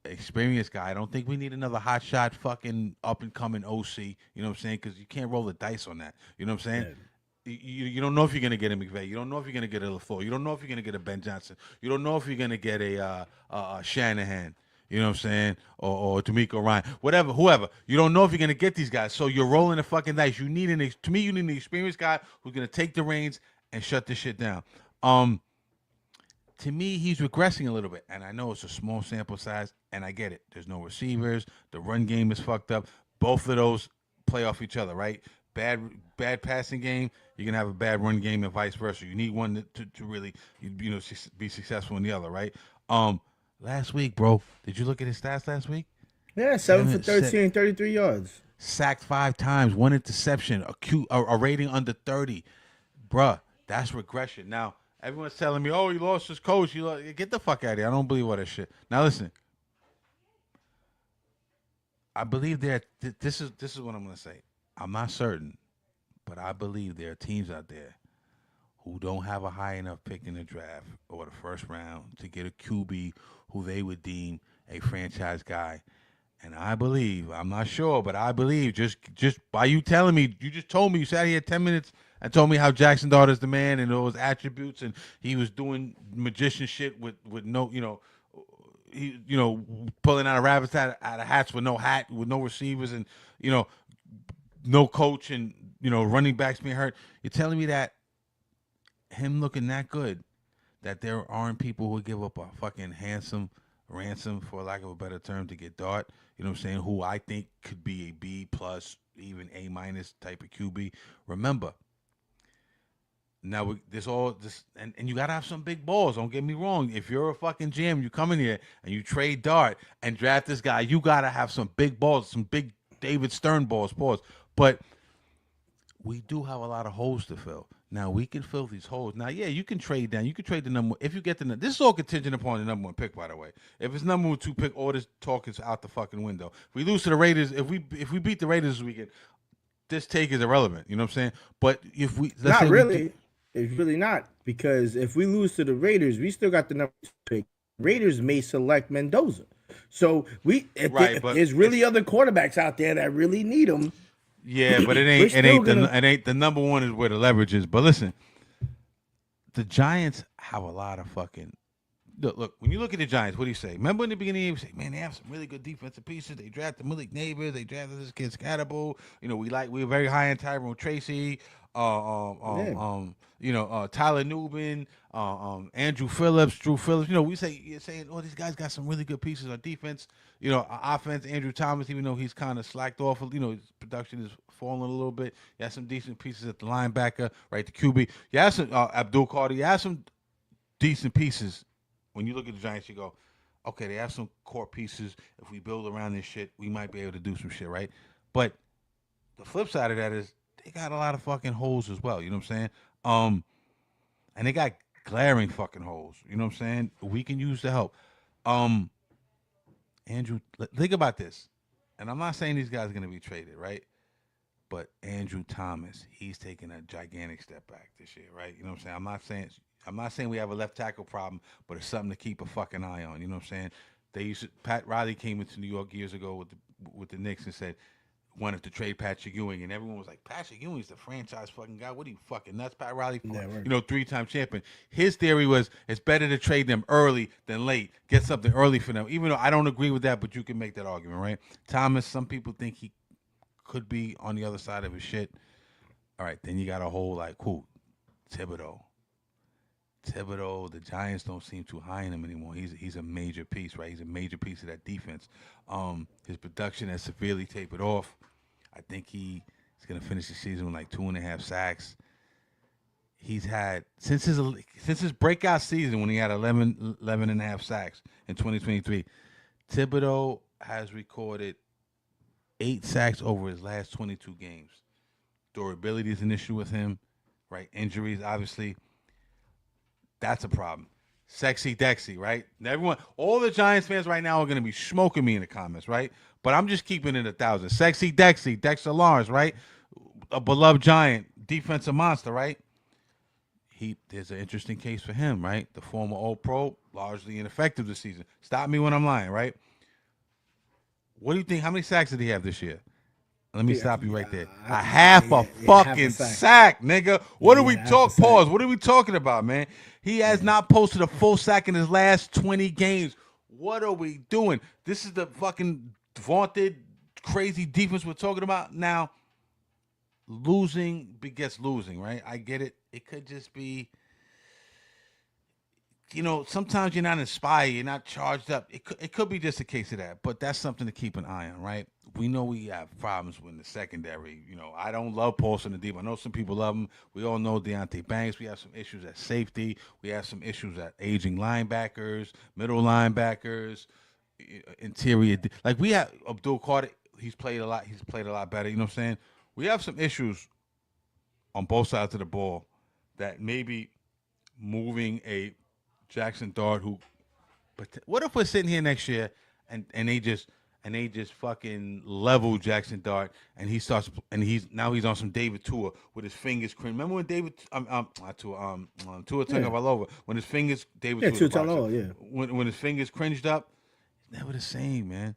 Speaker 2: experienced guy. I don't think we need another hotshot fucking up-and-coming OC. You know what I'm saying? Because you can't roll the dice on that. You know what I'm saying? Yeah. You don't know if you're going to get a McVay. You don't know if you're going to get a LaFleur. You don't know if you're going to get a Ben Johnson. You don't know if you're going to get a Shanahan. You know what I'm saying? Or D'Amico Ryan, whatever, whoever. You don't know if you're gonna get these guys, so you're rolling the fucking dice. You need to me, you need an experienced guy who's gonna take the reins and shut this shit down. To me, he's regressing a little bit, and I know it's a small sample size, and I get it. There's no receivers. The run game is fucked up. Both of those play off each other, right? Bad passing game, you're gonna have a bad run game, and vice versa. You need one to really be successful in the other, right? Last week, bro, did you look at his stats last week?
Speaker 1: Yeah, 7 for 13, 33 yards.
Speaker 2: Sacked 5 times, 1 interception, a rating under 30. Bruh, that's regression. Now, everyone's telling me, oh, he lost his coach. Get the fuck out of here. I don't believe all that shit. Now, listen. I believe this is what I'm going to say. I'm not certain, but I believe there are teams out there who don't have a high enough pick in the draft or the first round to get a QB who they would deem a franchise guy. And I believe, I'm not sure, but I believe just by you telling me, you just told me, you sat here 10 minutes and told me how Jaxson Dart is the man and those attributes, and he was doing magician shit with no, pulling out of rabbits out of hats with no hat, with no receivers, and no coach, and running backs being hurt. You're telling me that him looking that good, that there aren't people who would give up a fucking handsome ransom, for lack of a better term, to get Dart, you know what I'm saying, who I think could be a B plus, even A minus type of QB. Remember, now and you gotta have some big balls. Don't get me wrong. If you're a fucking GM, you come in here and you trade Dart and draft this guy, you gotta have some big balls, some big David Stern balls. Pause. But we do have a lot of holes to fill. Now, we can fill these holes. Now, yeah, you can trade down. You can trade the number. If you get this is all contingent upon the number 1 pick, by the way. If it's number 2 pick, all this talk is out the fucking window. If we lose to the Raiders, if we beat the Raiders this weekend, this take is irrelevant. You know what I'm saying? But if we
Speaker 1: not really, it's really not, because if we lose to the Raiders, we still got the number 2 pick. Raiders may select Mendoza, so there's really other quarterbacks out there that really need them.
Speaker 2: Yeah, but it ain't the number 1 is where the leverage is. But listen, the Giants have a lot of fucking look. When you look at the Giants, what do you say? Remember in the beginning, you say, man, they have some really good defensive pieces. They drafted Malik Neighbors. They drafted this kid Scatterbo. We were very high in Tyrone Tracy. Tyler Newbin, Andrew Phillips, Drew Phillips. You're saying, oh, these guys got some really good pieces on defense. Offense, Andrew Thomas, even though he's kind of slacked off, his production is falling a little bit. You have some decent pieces at the linebacker, right? The QB. You have some Abdul Carter. You have some decent pieces. When you look at the Giants, you go, okay, they have some core pieces. If we build around this shit, we might be able to do some shit, right? But the flip side of that is they got a lot of fucking holes as well. You know what I'm saying? And they got glaring fucking holes. You know what I'm saying? We can use the help. Andrew, think about this. And I'm not saying these guys are going to be traded, right? But Andrew Thomas, he's taking a gigantic step back this year, right? You know what I'm saying? I'm not saying we have a left tackle problem, but it's something to keep a fucking eye on. You know what I'm saying? Pat Riley came into New York years ago with the Knicks and said, wanted to trade Patrick Ewing, and everyone was like, Patrick Ewing's the franchise fucking guy. What are you fucking nuts? Pat Riley,
Speaker 1: right.
Speaker 2: 3-time champion. His theory was it's better to trade them early than late. Get something early for them. Even though I don't agree with that, but you can make that argument, right? Thomas, some people think he could be on the other side of his shit. All right, then you got a whole who? Thibodeau, the Giants don't seem too high in him anymore. He's a major piece, right? He's a major piece of that defense. His production has severely tapered off. I think he's going to finish the season with 2.5 sacks. He's had, since his breakout season when he had 11.5 sacks in 2023, Thibodeau has recorded 8 sacks over his last 22 games. Durability is an issue with him, right? Injuries, obviously. That's a problem. Sexy Dexy, right? Everyone, all the Giants fans right now are going to be smoking me in the comments, right? But I'm just keeping it 1,000. Sexy Dexy, Dexter Lawrence, right? A beloved Giant, defensive monster, right? There's an interesting case for him, right? The former All-Pro, largely ineffective this season. Stop me when I'm lying, right? What do you think? How many sacks did he have this year? Let me stop you right there. Half a fucking sack, nigga. What are we talking? Pause. What are we talking about, man? He has not posted a full sack in his last 20 games. what are we doing? This is the fucking vaunted, crazy defense we're talking about now. Losing begets losing, right? I get it. It could just be, sometimes you're not inspired, you're not charged up. It could be just a case of that, but that's something to keep an eye on, right? We know we have problems with the secondary. I don't love Paulson and Deep. I know some people love him. We all know Deontay Banks. We have some issues at safety. We have some issues at aging linebackers, middle linebackers, interior. Like we have Abdul Carter. He's played a lot. He's played a lot better. You know what I'm saying? We have some issues on both sides of the ball that maybe moving a Jaxson Dart who, but what if we're sitting here next year and they just fucking level Jaxson Dart and he starts and he's on some David Tua with his fingers cringed. Remember when David not Tua Tua Tagovailoa when his fingers David
Speaker 1: Tua Tagovailoa,
Speaker 2: when his fingers cringed up, it's never the same, man.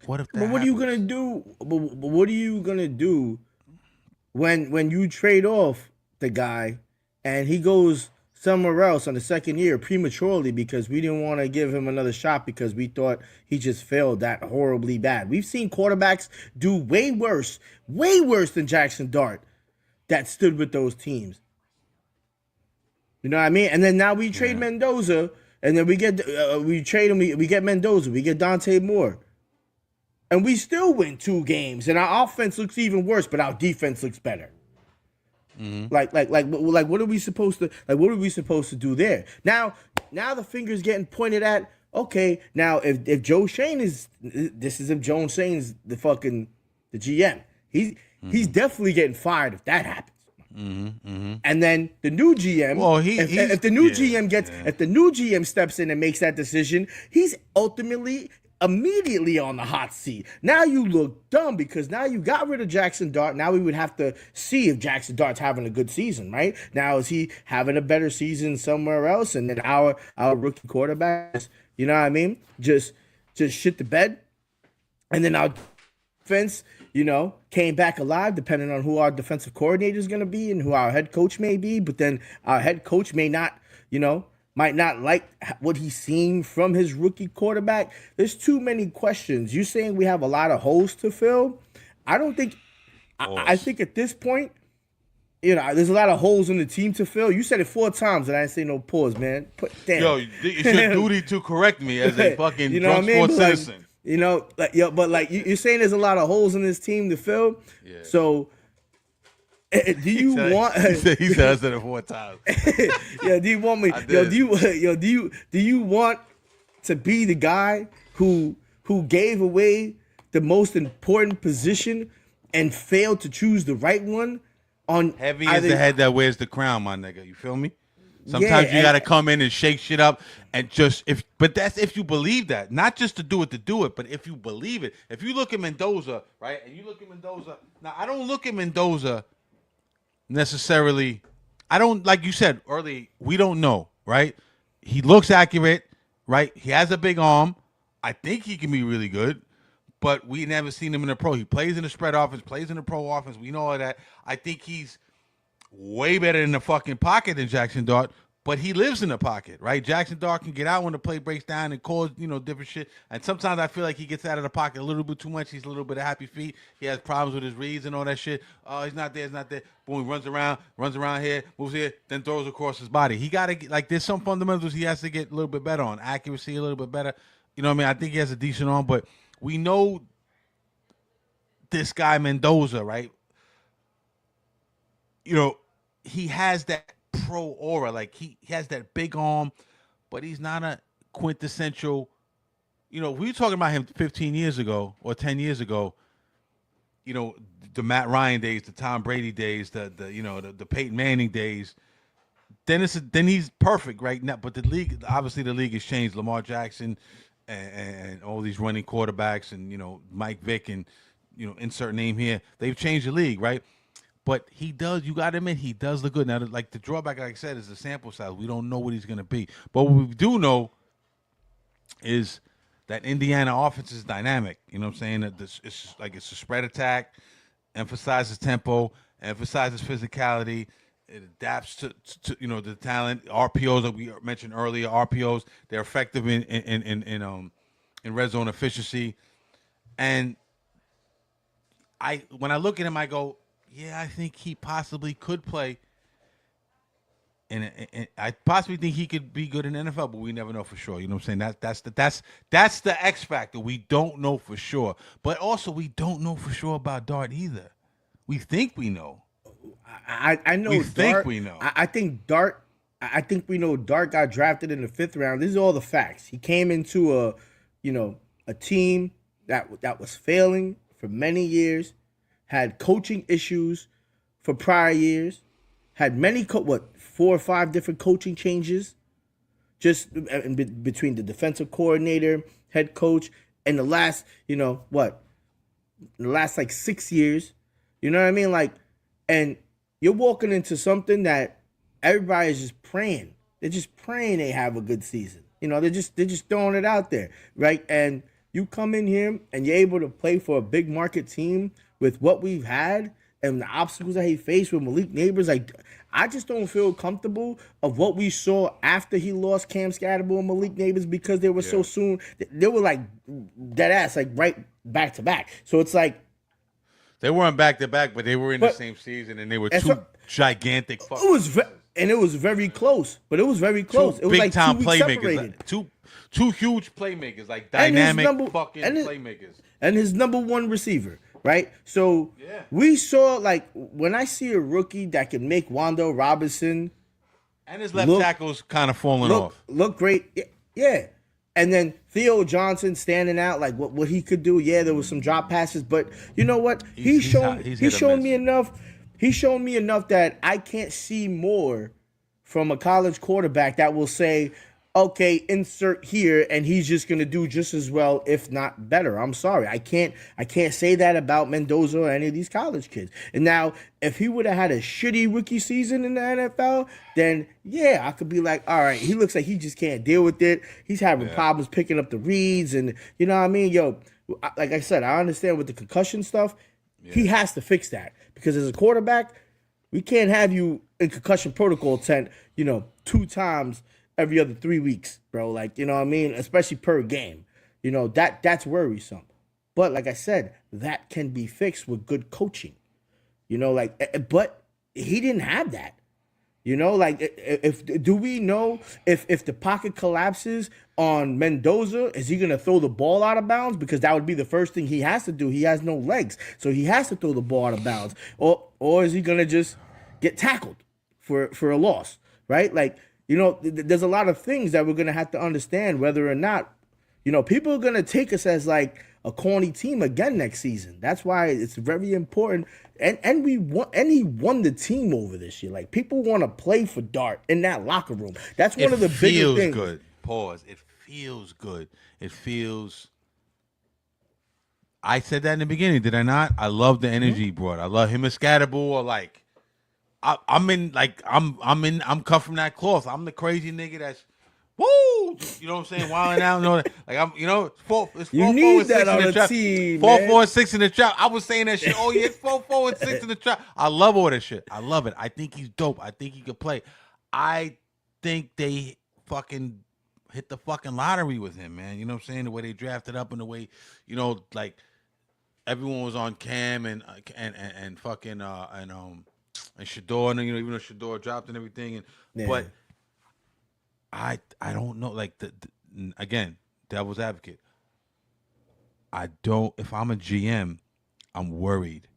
Speaker 2: What if that
Speaker 1: But what
Speaker 2: happens?
Speaker 1: are you gonna do? But what are you gonna do when you trade off the guy and he goes somewhere else on the second year prematurely because we didn't want to give him another shot because we thought he just failed that horribly bad. We've seen quarterbacks do way worse than Jaxson Dart that stood with those teams. You know what I mean? And then now we trade Mendoza, and then we trade him. We get Mendoza. We get Dante Moore. And we still win 2 games, and our offense looks even worse, but our defense looks better. Mm-hmm. Like, what are we supposed to do there? Now the finger's getting pointed at. Okay, now if Joe Shane is Joe Shane's the GM, he's definitely getting fired if that happens.
Speaker 2: Mm-hmm, mm-hmm.
Speaker 1: And then the new GM, if the new GM steps in and makes that decision, he's ultimately immediately on the hot seat. Now you look dumb because now you got rid of Jaxson Dart. Now we would have to see if Jaxson Dart's having a good season, right? Now is he having a better season somewhere else? And then our rookie quarterback, you know what I mean? Just shit the bed. And then our defense, came back alive depending on who our defensive coordinator is going to be and who our head coach may be. But then our head coach might not like what he's seen from his rookie quarterback. There's too many questions. You're saying we have a lot of holes to fill. I don't think. I think at this point, there's a lot of holes in the team to fill. You said it 4 times, and I didn't say no pause, man. Damn.
Speaker 2: Yo, it's your duty to correct me as a fucking drunk sports citizen.
Speaker 1: You're saying there's a lot of holes in this team to fill. Yeah. So. Do you want?
Speaker 2: He said I said it 4 times.
Speaker 1: Yeah. Do you want me? Do you want to be the guy who gave away the most important position and failed to choose the right one? On
Speaker 2: heavy is the head that wears the crown, my nigga. You feel me? Sometimes you got to come in and shake shit up and but that's if you believe that, not just to do it, but if you believe it. If you look at Mendoza, right, and you look at Mendoza. Now I don't look at Mendoza necessarily. I don't, like you said earlier, we don't know, right? He looks accurate, right? He has a big arm. I think he can be really good, but we never seen him in the pro. He plays in the spread offense, plays in the pro offense. We know all that. I think he's way better in the fucking pocket than Jaxson Dart, but he lives in the pocket, right? Jaxson Dart can get out when the play breaks down and cause, different shit. And sometimes I feel like he gets out of the pocket a little bit too much. He's a little bit of happy feet. He has problems with his reads and all that shit. Oh, he's not there. Boom, he runs around here, moves here, then throws across his body. He got to, there's some fundamentals he has to get a little bit better on. Accuracy a little bit better. You know what I mean? I think he has a decent arm, but we know this guy Mendoza, right? He has that pro aura. Like he has that big arm, but he's not a quintessential. We were talking about him 15 years ago or 10 years ago. The Matt Ryan days, the Tom Brady days, the Peyton Manning days. Then he's perfect right now. But the league has changed. Lamar Jackson and all these running quarterbacks and Mike Vick and insert name here. They've changed the league, right? But he does, you got to admit, he does look good. Now, the drawback, like I said, is the sample size. We don't know what he's going to be. But what we do know is that Indiana offense is dynamic. You know what I'm saying? That it's a spread attack, emphasizes tempo, emphasizes physicality. It adapts to the talent. RPOs that we mentioned earlier. RPOs, they're effective in red zone efficiency. And when I look at him, I go, yeah, I think he possibly could play. And I possibly think he could be good in the NFL, but we never know for sure. You know what I'm saying? That's the X factor. We don't know for sure, but also we don't know for sure about Dart either. We think we know.
Speaker 1: I know
Speaker 2: We
Speaker 1: Dart.
Speaker 2: think we know.
Speaker 1: I think Dart. I think we know Dart got drafted in the 5th round. This is all the facts. He came into a team that was failing for many years, had coaching issues for prior years, had many 4 or 5 different coaching changes, just between the defensive coordinator, head coach, and the last like 6 years. You know what I mean? Like, and you're walking into something that everybody is just praying. They're just praying they have a good season. They're just throwing it out there, right? And you come in here and you're able to play for a big market team with what we've had and the obstacles that he faced with Malik Neighbors. Like, I just don't feel comfortable of what we saw after he lost Cam Scatterbull and Malik Neighbors, because they were so soon. They were like dead ass, like right back to back. So it's like,
Speaker 2: they weren't back to back, but they were in the same season, and they were two gigantic.
Speaker 1: And it was very close, but it was very close. It was like 2 weeks separated.
Speaker 2: Like two huge playmakers, like dynamic playmakers,
Speaker 1: and his number 1 receiver, right? So we saw, like, when I see a rookie that can make Wando Robinson
Speaker 2: and his left tackle's kind of falling off,
Speaker 1: look great, yeah. And then Theo Johnson standing out, like what he could do. Yeah, there was some drop passes, but you know what? He's shown me enough. He's shown me enough that I can't see more from a college quarterback that will say, okay, insert here, and he's just gonna do just as well, if not better. I'm sorry, I can't say that about Mendoza or any of these college kids. And now, if he would have had a shitty rookie season in the NFL, then yeah, I could be like, all right, he looks like he just can't deal with it. He's having problems picking up the reads, and you know what I mean? Yo, like I said, I understand with the concussion stuff. Yeah. He has to fix that, because as a quarterback, we can't have you in concussion protocol tent, 2 times every other 3 weeks, bro. Like, you know what I mean? Especially per game. That's worrisome. But like I said, that can be fixed with good coaching. But he didn't have that. Do we know if the pocket collapses on Mendoza, is he going to throw the ball out of bounds? Because that would be the first thing he has to do. He has no legs, so he has to throw the ball out of bounds. Or is he going to just get tackled for a loss, right? Like, there's a lot of things that we're going to have to understand whether or not, people are going to take us as like a corny team again next season. That's why it's very important. And he won the team over this year. Like, people want to play for Dart in that locker room. That's one of the biggest things. It feels
Speaker 2: good. Pause. It feels good. It feels. I said that in the beginning, did I not? I love the energy he brought. I love him and Scatterbull. Like, I'm cut from that cloth. I'm the crazy nigga that's woo. You know what I'm saying? Wilding out and all that. Like, I'm, it's 4, 4, 4, and 6 in the trap. Team, 4, 4, and 6 in the trap. I was saying that shit. Oh yeah, it's 4, 4, and 6 in the trap. I love all that shit. I love it. I think he's dope. I think he could play. I think they fucking hit the fucking lottery with him, man. You know what I'm saying? The way they drafted up and the way, like everyone was on Cam and fucking and Shador, and even though Shador dropped and everything, but I don't know. Like again, devil's advocate. I don't. If I'm a GM, I'm worried.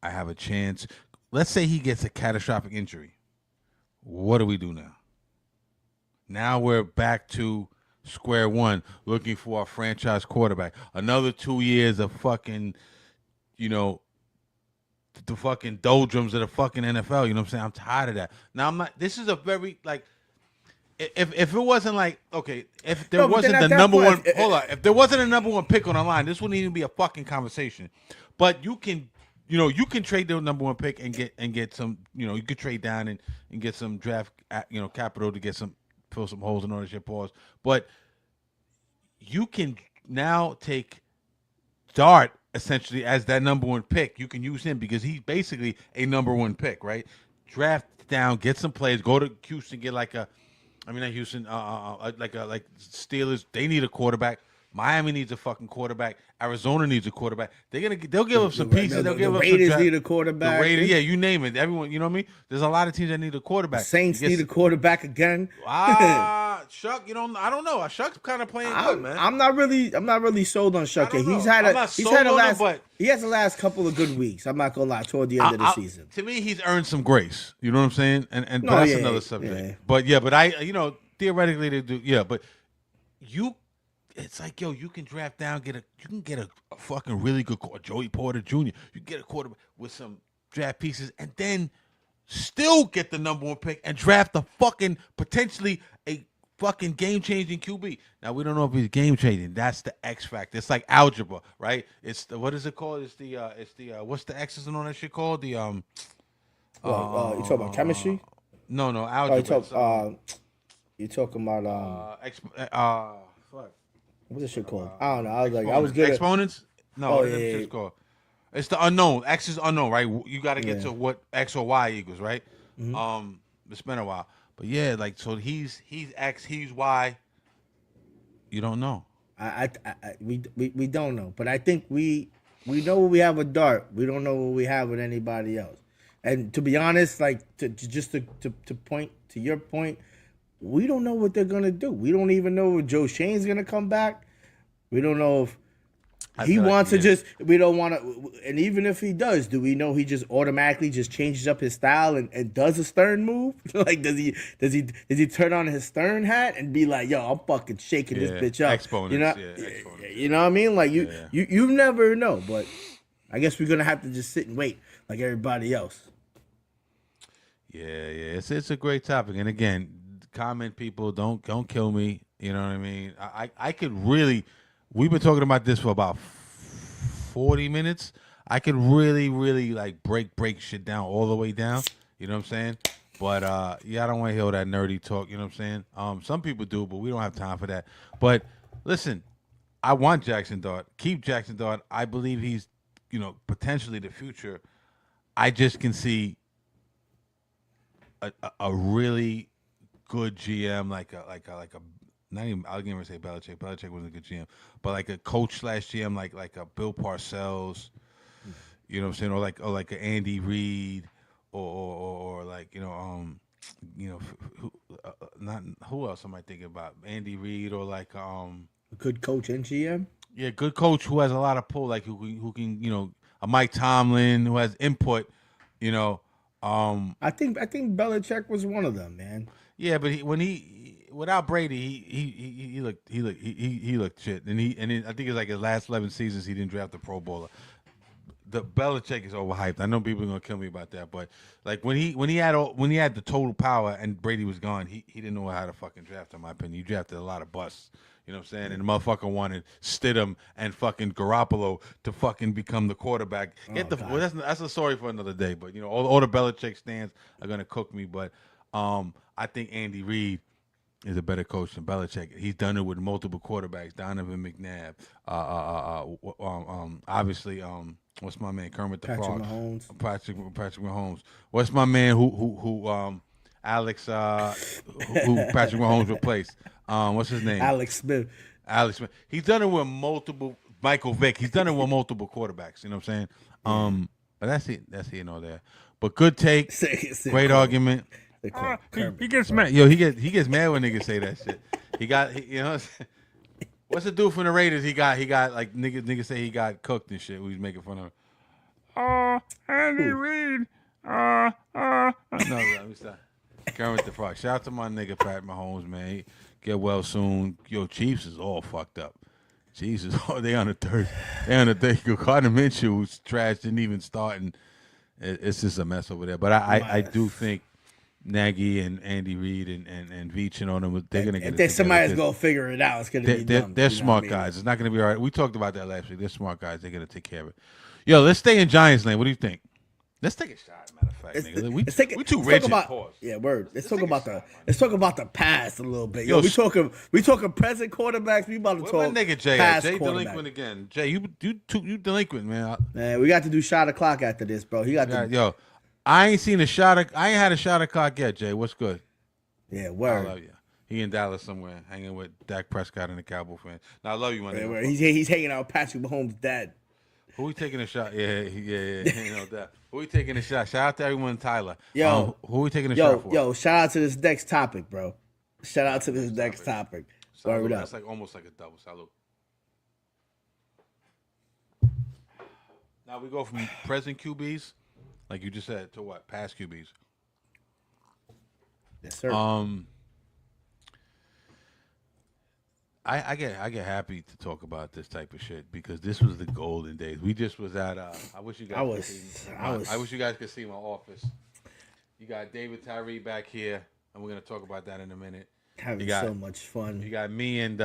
Speaker 2: I have a chance. Let's say he gets a catastrophic injury. What do we do now? Now we're back to square one, looking for a franchise quarterback. Another 2 years of fucking, the fucking doldrums of the fucking NFL. You know what I'm saying? I'm tired of that. Now I'm not. This is a very like. If it wasn't like, okay, if there wasn't the number one, hold on, if there wasn't a number 1 pick on the line, this wouldn't even be a fucking conversation. But you can trade the number 1 pick and get some, you could trade down and get some draft, capital to fill some holes in ownership pause. But you can now take Dart essentially as that number 1 pick. You can use him because he's basically a number 1 pick, right? draft down, get some players, go to Houston, get like not Houston, like Steelers. They need a quarterback. Miami needs a fucking quarterback. Arizona needs a quarterback. They'll give up some pieces. They'll give up some.
Speaker 1: The Raiders need a quarterback.
Speaker 2: The Raiders, yeah, you name it. Everyone, you know what I mean. There's a lot of teams that need a quarterback.
Speaker 1: The Saints need a quarterback again.
Speaker 2: Shuck, I don't know. Shuck's kind of playing good, man.
Speaker 1: I'm not really sold on Shuck. He has the last couple of good weeks. I'm not gonna lie. Toward the end of the season,
Speaker 2: to me, he's earned some grace. You know what I'm saying? But that's another subject. Yeah. But I, theoretically they do. Yeah, but it's like, you can draft down, you can get a fucking really good Joey Porter Jr. You can get a quarterback with some draft pieces, and then still get the number 1 pick and draft the fucking potentially a fucking game changing QB. Now we don't know if he's game changing. That's the X factor. It's like algebra, right? It's the what is it called? It's the what's the X's and all that shit called? The you
Speaker 1: talking about chemistry?
Speaker 2: No, algebra.
Speaker 1: You talking about
Speaker 2: fuck.
Speaker 1: What's this shit called? I don't know. I was good.
Speaker 2: Exponents? No, it's called. It's the unknown. X is unknown, right? You got to get to what X or Y equals, right? Mm-hmm. It's been a while, but yeah, like so he's X, he's Y. You don't know.
Speaker 1: We don't know, but I think we know what we have with Dart. We don't know what we have with anybody else. And to be honest, like to point to your point. We don't know what they're gonna do. We don't even know if Joe Shane's gonna come back. We don't know if he wants to we don't want to. And even if he does, do we know he just automatically just changes up his style and does a Stern move? Like does he turn on his Stern hat and be like, yo, I'm fucking shaking this bitch up?
Speaker 2: Exponents,
Speaker 1: you know what I mean? Like you never know. But I guess we're gonna have to just sit and wait like everybody else.
Speaker 2: Yeah. It's a great topic, and again. Comment, people, don't kill me. You know what I mean? I could really. We've been talking about this for about 40 minutes. I could really like break shit down all the way down. You know what I'm saying? But I don't want to hear all that nerdy talk. You know what I'm saying? Some people do, but we don't have time for that. But listen, I want Jaxson Dart. Keep Jaxson Dart. I believe he's potentially the future. I just can see a really good GM, like a not even I was gonna say Belichick. Belichick wasn't a good GM, but like a coach / GM, like a Bill Parcells, you know what I'm saying, or like an Andy Reid, or like who else am I thinking about? Andy Reid, or like a
Speaker 1: good coach and GM.
Speaker 2: Yeah, good coach who has a lot of pull, like who can a Mike Tomlin who has input, I think Belichick was one of them, man. Yeah, but without Brady, he looked shit, and I think it's like his last 11 seasons he didn't draft a Pro Bowler. The Belichick is overhyped. I know people are gonna kill me about that, but like when he had the total power and Brady was gone, he didn't know how to fucking draft. In my opinion, he drafted a lot of busts. You know what I'm saying? And the motherfucker wanted Stidham and fucking Garoppolo to fucking become the quarterback. That's a story for another day. But all the Belichick stands are gonna cook me. But I think Andy Reid is a better coach than Belichick. He's done it with multiple quarterbacks. Donovan McNabb. Obviously, what's my man? Kermit the Frog. Patrick Mahomes. What's my man who Alex who Patrick Mahomes replaced? What's his name?
Speaker 1: Alex Smith.
Speaker 2: He's done it with multiple. Michael Vick. He's done it with multiple quarterbacks. You know what I'm saying? But that's it. That's here and all there. But good take. Great argument. He gets mad. Yo, he gets mad when niggas say that shit. What's the dude from the Raiders? He got like niggas say he got cooked and shit. Who he's making fun of. Andy Reid. No, let me stop. Kermit the Frog. Shout out to my nigga Pat Mahomes, man. Get well soon. Yo, Chiefs is all fucked up. Chiefs is they on the third. Gardner Minshew, who's trash, didn't even start, and it's just a mess over there. But I do think Nagy and Andy Reid and Veach and all them, they're gonna get it.
Speaker 1: Somebody's gonna figure it out. It's gonna be dumb.
Speaker 2: They're smart guys. It's not gonna be all right. We talked about that last week. They're smart guys. They're gonna take care of it. Yo, let's stay in Giants lane. What do you think? Let's take a shot. Matter of fact, nigga. We too rigid.
Speaker 1: Yeah, word. Let's talk about the past a little bit. Yo, we talking present quarterbacks. We about to talk
Speaker 2: my nigga Jay.
Speaker 1: Past
Speaker 2: Jay delinquent again. Jay, you delinquent, man.
Speaker 1: Man, we got to do shot o'clock after this, bro. He got
Speaker 2: yo. I ain't had a shot of cock yet, Jay. What's good?
Speaker 1: Yeah,
Speaker 2: I
Speaker 1: word.
Speaker 2: love you. He in Dallas somewhere, hanging with Dak Prescott and the Cowboy fan. Now I love you, my
Speaker 1: Word,
Speaker 2: nigga.
Speaker 1: word. He's hanging out with Patrick Mahomes' dad.
Speaker 2: Who we taking a shot? Yeah. You know that. Who we taking a shot? Shout out to everyone in Tyler.
Speaker 1: Yo,
Speaker 2: Who we taking a shot for?
Speaker 1: yo, shout out to this next topic, bro. Shout out to this next
Speaker 2: topic.
Speaker 1: topic.
Speaker 2: Salute.
Speaker 1: Word
Speaker 2: That's
Speaker 1: up.
Speaker 2: like almost like a double. Salute. Now we go from present QBs, like you just said, to what? Past QBs.
Speaker 1: Yes, sir.
Speaker 2: I get happy to talk about this type of shit because this was the golden days. We just was at I wish you guys I wish you guys could see my office. You got David Tyree back here, and we're gonna talk about that in a minute.
Speaker 1: Having so much fun.
Speaker 2: You got me and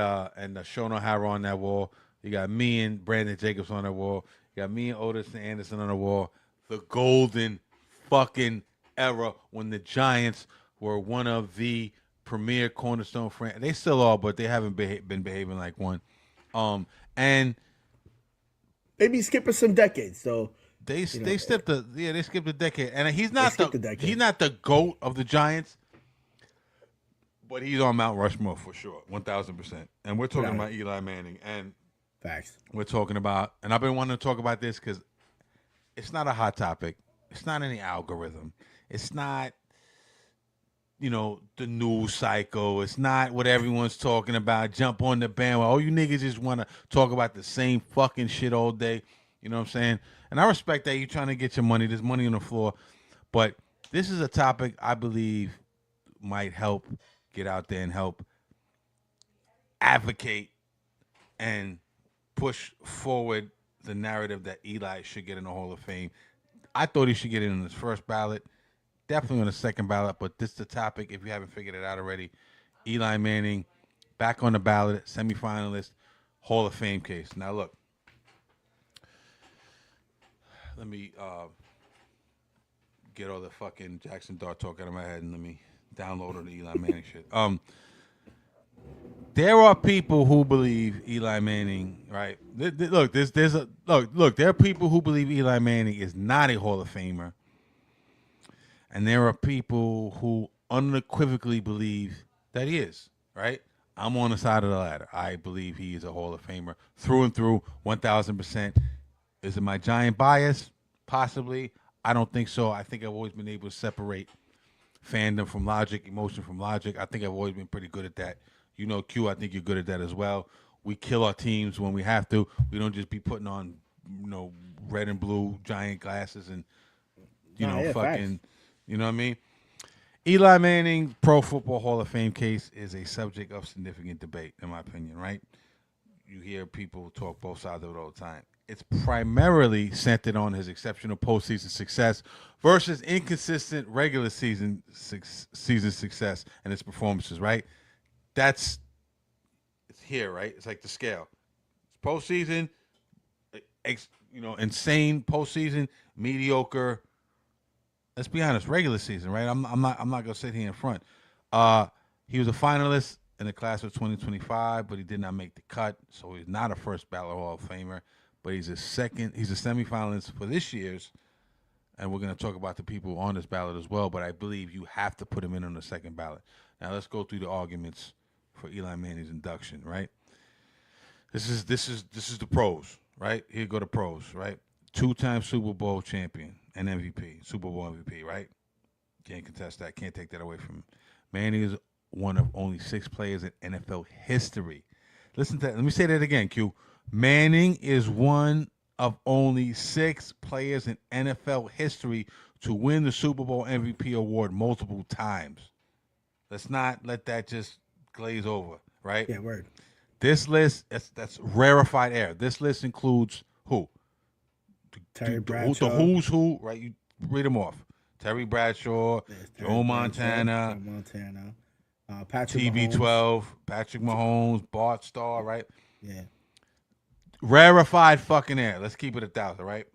Speaker 2: Sean O'Hara on that wall. You got me and Brandon Jacobs on that wall. You got me and Otis and Anderson on the wall. The golden fucking era when the Giants were one of the premier cornerstone franchise. They still are, but they haven't been behaving like one. And
Speaker 1: they be skipping some decades, so
Speaker 2: they skipped a decade. And he's not the GOAT of the Giants, but he's on Mount Rushmore for sure, 1,000%. And we're talking about Eli Manning, and
Speaker 1: facts.
Speaker 2: We're talking about, and I've been wanting to talk about this because it's not a hot topic. It's not any algorithm. It's not, the news cycle. It's not what everyone's talking about. Jump on the bandwagon. Oh, you niggas just want to talk about the same fucking shit all day. You know what I'm saying? And I respect that you're trying to get your money. There's money on the floor. But this is a topic I believe might help get out there and help advocate and push forward the narrative that Eli should get in the Hall of Fame. I thought he should get in his first ballot, definitely on the second ballot, but this is the topic, if you haven't figured it out already. Eli Manning, back on the ballot, semifinalist, Hall of Fame case. Now, look, let me get all the fucking Jaxson Dart talk out of my head and let me download all the Eli Manning shit. There are people who believe Eli Manning, right? Look, there are people who believe Eli Manning is not a Hall of Famer. And there are people who unequivocally believe that he is, right? I'm on the side of the ladder. I believe he is a Hall of Famer through and through, 1,000%. Is it my giant bias? Possibly. I don't think so. I think I've always been able to separate fandom from logic, emotion from logic. I think I've always been pretty good at that. Q, I think you're good at that as well. We kill our teams when we have to. We don't just be putting on, red and blue giant glasses and, fucking, facts. You know what I mean? Eli Manning Pro Football Hall of Fame case is a subject of significant debate, in my opinion, right? You hear people talk both sides of it all the time. It's primarily centered on his exceptional postseason success versus inconsistent regular season success and his performances, right? It's here, right? It's like the scale. It's postseason, insane postseason, mediocre. Let's be honest, regular season, right? I'm not gonna sit here in front. He was a finalist in the class of 2025, but he did not make the cut, so he's not a first ballot Hall of Famer. But he's a semifinalist for this year's, and we're gonna talk about the people on this ballot as well. But I believe you have to put him in on the second ballot. Now let's go through the arguments for Eli Manning's induction, right? This is the pros, right? Here go the pros, right? 2-time Super Bowl champion and MVP, Super Bowl MVP, right? Can't contest that. Can't take that away from him. Manning is one of only 6 players in NFL history. Listen to that. Let me say that again, Q. Manning is one of only 6 players in NFL history to win the Super Bowl MVP award multiple times. Let's not let that just glaze over, right?
Speaker 1: Yeah, word.
Speaker 2: This list, that's rarefied air. This list includes who?
Speaker 1: Terry Bradshaw.
Speaker 2: The who's who, right? You read them off. Terry Bradshaw, Joe Montana,
Speaker 1: Patrick
Speaker 2: TB12,
Speaker 1: Mahomes.
Speaker 2: Patrick Mahomes, Bart Starr, right?
Speaker 1: Yeah.
Speaker 2: Rarefied fucking air. Let's keep it 1,000, right?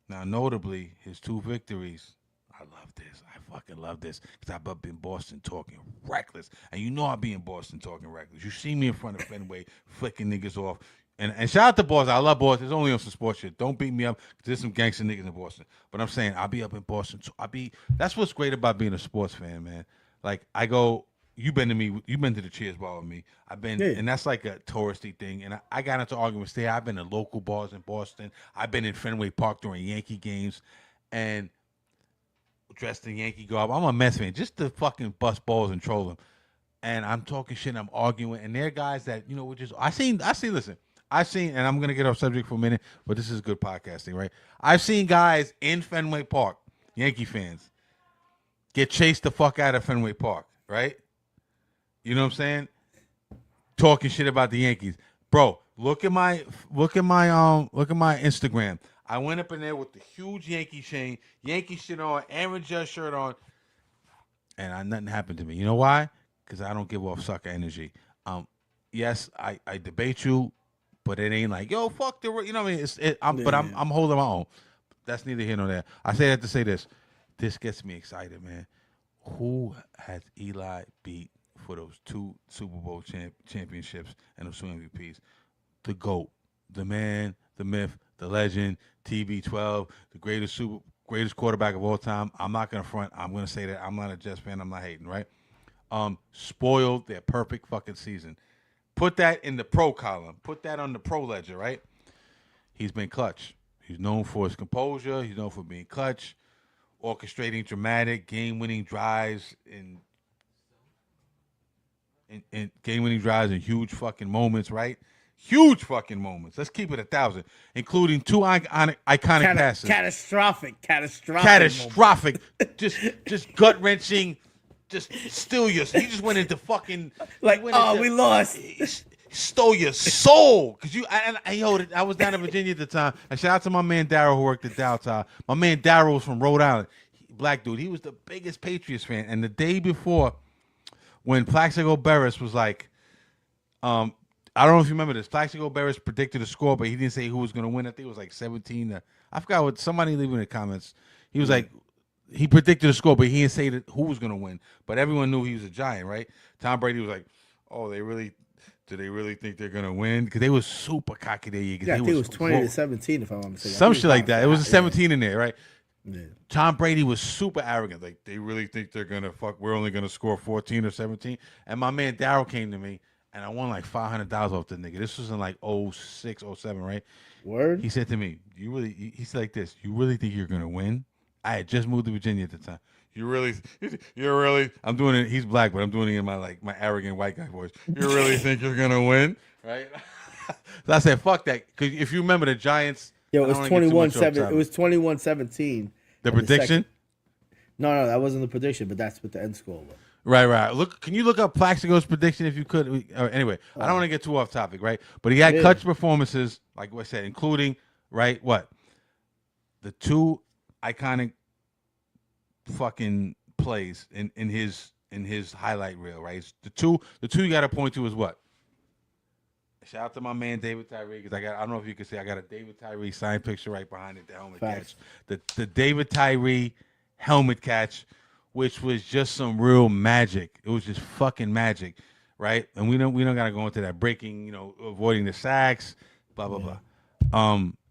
Speaker 2: Now, notably, his 2 victories. I love this. I fucking love this because I've been in Boston talking reckless. And I'll be in Boston talking reckless. You see me in front of Fenway flicking niggas off. And shout out to Boston. I love Boston. It's only on some sports shit. Don't beat me up. 'Cause there's some gangster niggas in Boston. But I'm saying I'll be up in Boston too. That's what's great about being a sports fan, man. Like I go. You've been to the Cheers bar with me. I've been,
Speaker 1: Yeah.
Speaker 2: and that's like a touristy thing. And I got into arguments there. I've been to local bars in Boston. I've been in Fenway Park during Yankee games, and dressed in Yankee garb. I'm a Mets fan, just to fucking bust balls and troll them. And I'm talking shit and I'm arguing. And they're guys that, which is listen, I've seen, and I'm gonna get off subject for a minute, but this is good podcasting, right? I've seen guys in Fenway Park, Yankee fans, get chased the fuck out of Fenway Park, right? You know what I'm saying? Talking shit about the Yankees. Bro, look at my Instagram. I went up in there with the huge Yankee chain, Yankee shit on, Aaron Judge shirt on, and nothing happened to me. You know why? Because I don't give off sucker energy. Yes, I debate you, but it ain't like, yo, fuck the, you know what I mean? But I'm holding my own. That's neither here nor there. I say that to say this. This gets me excited, man. Who has Eli beat for those 2 Super Bowl championships and those 2 MVPs? The GOAT, the man, the myth, the legend, TB12, the greatest quarterback of all time. I'm not gonna front. I'm gonna say that I'm not a Jets fan. I'm not hating, right? Spoiled their perfect fucking season. Put that in the pro column. Put that on the pro ledger, right? He's been clutch. He's known for his composure. He's known for being clutch, orchestrating dramatic, game-winning drives in game-winning drives in huge fucking moments, right? Huge fucking moments. Let's keep it 1,000, including 2 iconic passes.
Speaker 1: Catastrophic.
Speaker 2: Just gut-wrenching. Just steal your. He just went into fucking.
Speaker 1: We lost.
Speaker 2: Stole your soul, cause I was down in Virginia at the time. And shout out to my man Daryl who worked at Downtown. My man Daryl was from Rhode Island, black dude. He was the biggest Patriots fan. And the day before, when Plaxico Burress was like, I don't know if you remember this. Plaxico Burress predicted a score, but he didn't say who was going to win. I think it was like 17. I forgot what somebody leave in the comments. He was like. He predicted a score, but he didn't say who was going to win. But everyone knew he was a Giant, right? Tom Brady was like, "Oh, do they really think they're going to win?" Because they was super cocky that year.
Speaker 1: Yeah, I think it was 20-17, if I'm not mistaken.
Speaker 2: Some shit like that. It was a 17 in there, right?
Speaker 1: Yeah.
Speaker 2: Tom Brady was super arrogant. Like, they really think they're going to fuck. We're only going to score 14 or 17. And my man Daryl came to me, and I won like $500 off the nigga. This was in like 06, 07, right?
Speaker 1: Word?
Speaker 2: He said to me, he said like this, "You really think you're going to win?" I had just moved to Virginia at the time. You're really, I'm doing it. He's black, but I'm doing it in my arrogant white guy voice. You really think you're going to win? Right? So I said, fuck that. Because if you remember the Giants.
Speaker 1: Yo, it was 21-7. It was 21-17.
Speaker 2: The prediction?
Speaker 1: No, that wasn't the prediction, but that's what the end score was.
Speaker 2: Right. Can you look up Plaxico's prediction if you could? Anyway, I don't want to get too off topic, right? But he had clutch performances, like I said, including, right, what? The 2 iconic fucking plays in his highlight reel, right? The two you got to point to is what? Shout out to my man David Tyree, because I don't know if you can see, I got a David Tyree signed picture right behind it, the helmet catch. The David Tyree helmet catch, which was just some real magic. It was just fucking magic, right? And we don't gotta go into that breaking, avoiding the sacks, blah blah blah.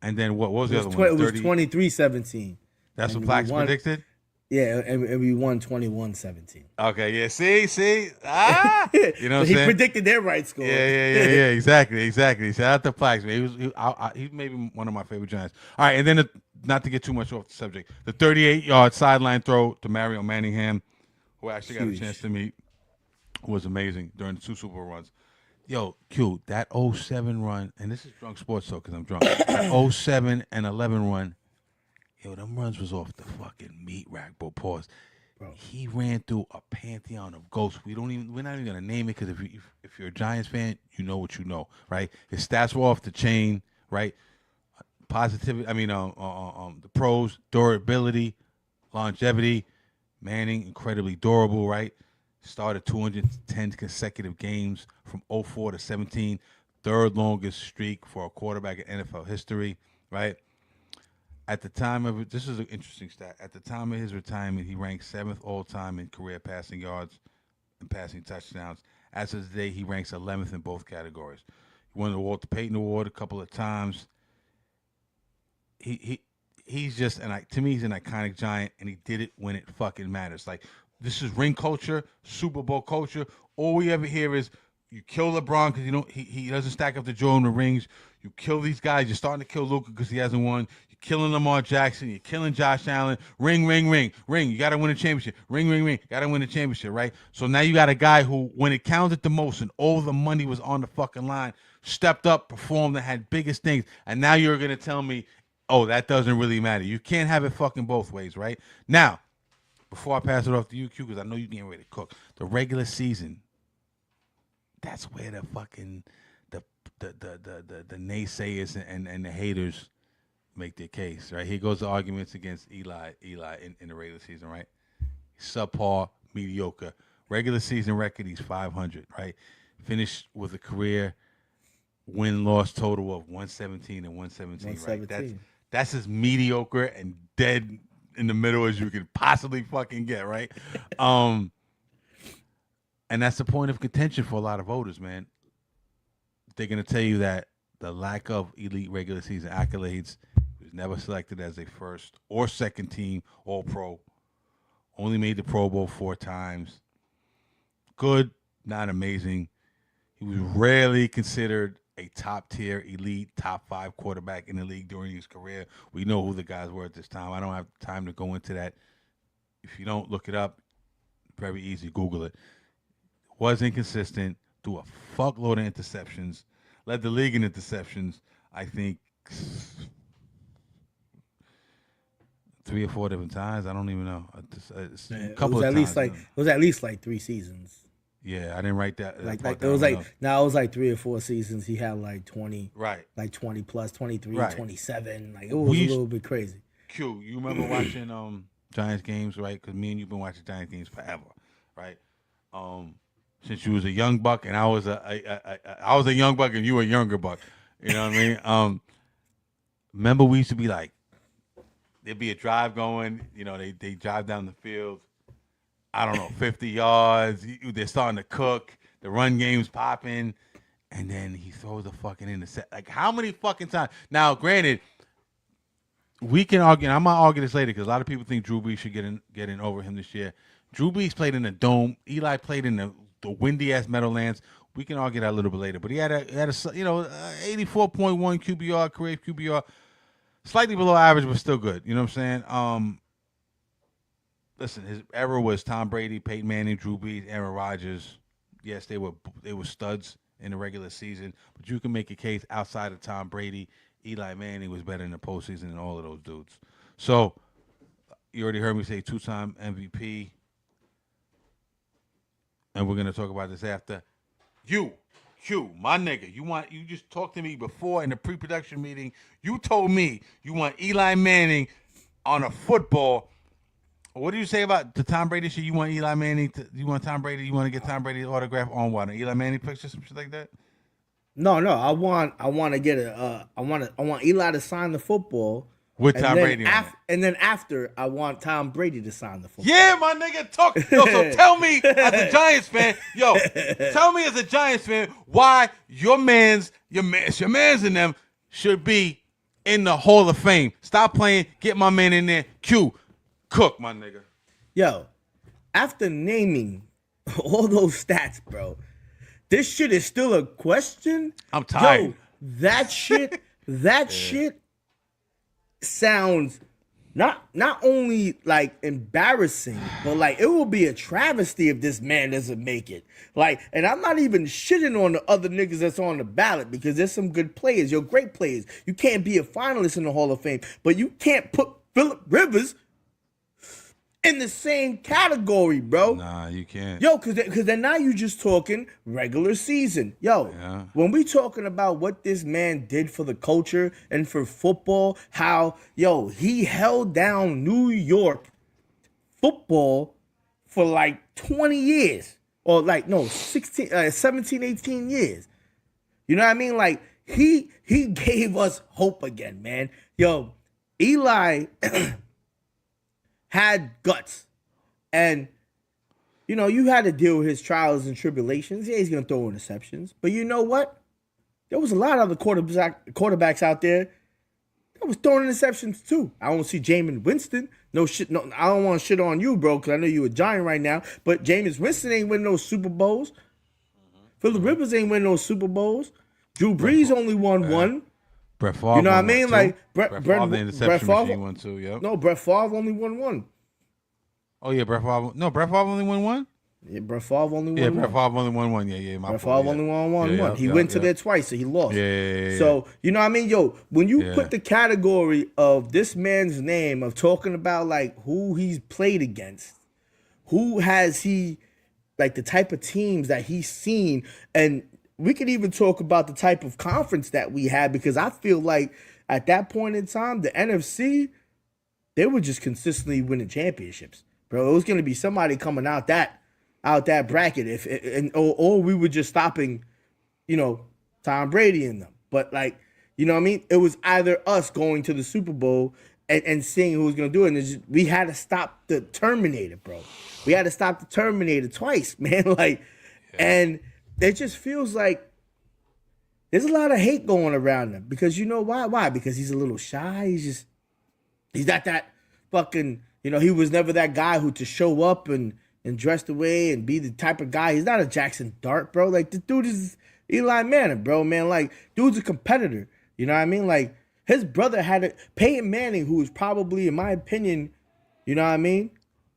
Speaker 2: And then what was the other one?
Speaker 1: It was 23-17.
Speaker 2: That's what Plax predicted?
Speaker 1: Yeah, and we won 21-17.
Speaker 2: Okay, yeah. See? You know what I'm saying?
Speaker 1: He predicted their right score.
Speaker 2: Yeah. Exactly. Shout out to Plax, man. He's maybe one of my favorite Giants. All right, and then, not to get too much off the subject, the 38-yard sideline throw to Mario Manningham, who I actually got a chance to meet, was amazing during the 2 Super Bowl runs. Yo, Q, that 07 run, and this is drunk sports talk because I'm drunk. That 07 and 11 run, yo, them runs was off the fucking meat rack, bro. Pause. Bro. He ran through a pantheon of ghosts. We're not even gonna name it because if you're a Giants fan, you know what you know, right? His stats were off the chain, right? Positivity. The pros, durability, longevity. Manning, incredibly durable, right? Started 210 consecutive games from 04 to 17, third longest streak for a quarterback in NFL history, right? At the time of this is an interesting stat. At the time of his retirement, he ranked 7th all time in career passing yards and passing touchdowns. As of today, he ranks 11th in both categories. He won the Walter Payton Award a couple of times. He's just to me he's an iconic giant, and he did it when it fucking matters. Like, this is ring culture, Super Bowl culture. All we ever hear is you kill LeBron because he doesn't stack up the Joe in the rings. You kill these guys. You're starting to kill Luka because he hasn't won. You're killing Lamar Jackson. You're killing Josh Allen. Ring, ring, ring, ring. You got to win a championship. Ring, ring, ring. Got to win a championship, right? So now you got a guy who, when it counted the most and all the money was on the fucking line, stepped up, performed, and had biggest things. And now you're gonna tell me, oh, that doesn't really matter. You can't have it fucking both ways, right? Now, before I pass it off to you, Q, because I know you're getting ready to cook, the regular season, that's where the fucking the naysayers and the haters make their case, right? Here goes the arguments against Eli in the regular season, right? Subpar, mediocre. Regular season record, he's 500, right? Finished with a career win-loss total of 117 and 117, right? That's as mediocre and dead in the middle as you could possibly fucking get, right? And that's the point of contention for a lot of voters, man. They're going to tell you that the lack of elite regular season accolades, he was never selected as a first or second team All-Pro, only made the Pro Bowl 4 times. Good, not amazing. He was rarely considered a top-tier, elite, top-5 quarterback in the league during his career. We know who the guys were at this time. I don't have time to go into that. If you don't look it up, very easy, Google it. Was inconsistent, threw a fuckload of interceptions, led the league in interceptions, I think 3 or 4 different times. I don't even know. A couple of times.
Speaker 1: It was at least like 3 seasons.
Speaker 2: Yeah, I didn't write that.
Speaker 1: It was like 3 or 4 seasons. He had like 20,
Speaker 2: right?
Speaker 1: Like 20 plus, 23,
Speaker 2: right.
Speaker 1: 27. Like, it was a little bit crazy.
Speaker 2: Q, you remember watching Giants games, right? Because me and you've been watching Giants games forever, right? Since you was a young buck and I was a young buck and you were a younger buck. You know what I mean? Remember we used to be like, there'd be a drive going, they drive down the field, I don't know, 50 yards. They're starting to cook. The run game's popping. And then he throws the fucking intercept. Like, how many fucking times? Now, granted, we can argue, and I'm going to argue this later because a lot of people think Drew Brees should get in over him this year. Drew Brees played in the dome. Eli played in the windy-ass Meadowlands. We can argue that a little bit later. But he had a 84.1 QBR, career QBR. Slightly below average, but still good. You know what I'm saying? Listen, his era was Tom Brady, Peyton Manning, Drew Brees, Aaron Rodgers. Yes, they were studs in the regular season, but you can make a case outside of Tom Brady, Eli Manning was better in the postseason than all of those dudes. So you already heard me say 2-time MVP, and we're gonna talk about this after. Q, my nigga, you just talked to me before in the pre-production meeting. You told me you want Eli Manning on a football. What do you say about the Tom Brady shit? You want Eli Manning? You want Tom Brady? You want to get Tom Brady's autograph on what? An Eli Manning picture, some shit like that?
Speaker 1: No. I want to get I want Eli to sign the football
Speaker 2: with Tom Brady.
Speaker 1: And then after, I want Tom Brady to sign the football.
Speaker 2: Yeah, my nigga, talk. So tell me as a Giants fan, tell me as a Giants fan why your mans and them should be in the Hall of Fame. Stop playing. Get my man in there. Q. Cook, my nigga.
Speaker 1: Yo, after naming all those stats, bro, this shit is still a question.
Speaker 2: I'm tired.
Speaker 1: Yo, that shit sounds not only like embarrassing, but like it will be a travesty if this man doesn't make it. Like, and I'm not even shitting on the other niggas that's on the ballot because there's some good players. You're great players. You can't be a finalist in the Hall of Fame, but you can't put Phillip Rivers in the same category, bro.
Speaker 2: Nah, you can't.
Speaker 1: Yo, because then now you just talking regular season. Yo, yeah. When we talking about what this man did for the culture and for football, how, he held down New York football for like 20 years. Or 17, 18 years. You know what I mean? Like, he gave us hope again, man. Yo, Eli had guts. And, you had to deal with his trials and tribulations. Yeah, he's going to throw interceptions. But you know what? there was a lot of other quarterbacks out there that was throwing interceptions too. I don't see Jameis Winston. No shit. No, I don't want to shit on you, bro, because I know you a Giant right now. But Jameis Winston ain't winning no Super Bowls. Phillip Rivers ain't winning no Super Bowls. Drew Brees only won one.
Speaker 2: Brett Favre,
Speaker 1: you know what I mean? Like
Speaker 2: Brett Favre, the interception machine won too. Yep.
Speaker 1: No, Brett Favre only won one.
Speaker 2: Oh yeah, Brett Favre. No, Brett Favre only won one.
Speaker 1: Yeah, Brett Favre only won one.
Speaker 2: Yeah, Brett Favre only won one. Yeah.
Speaker 1: Brett Favre only won one. He went to there twice, so he lost.
Speaker 2: Yeah.
Speaker 1: So, you know what I mean? Yo, when you put the category of this man's name, of talking about, like, who he's played against, who has he, like, the type of teams that he's seen, and we could even talk about the type of conference that we had, because I feel like at that point in time, the NFC, they were just consistently winning championships. Bro, it was going to be somebody coming out that bracket, or we were just stopping, you know, Tom Brady and them. But, like, you know what I mean? It was either us going to the Super Bowl and seeing who was going to do it. And we had to stop the Terminator, bro. We had to stop the Terminator twice, man. Like, and it just feels like there's a lot of hate going around him, because you know why? Why? Because he's a little shy. He's not that fucking, you know, he was never that guy who to show up and dress the way and be the type of guy. He's not a Jaxson Dart, bro. Like, this dude is Eli Manning, bro, man. Like, dude's a competitor. You know what I mean? Like, his brother had Peyton Manning, who is probably, in my opinion, you know what I mean,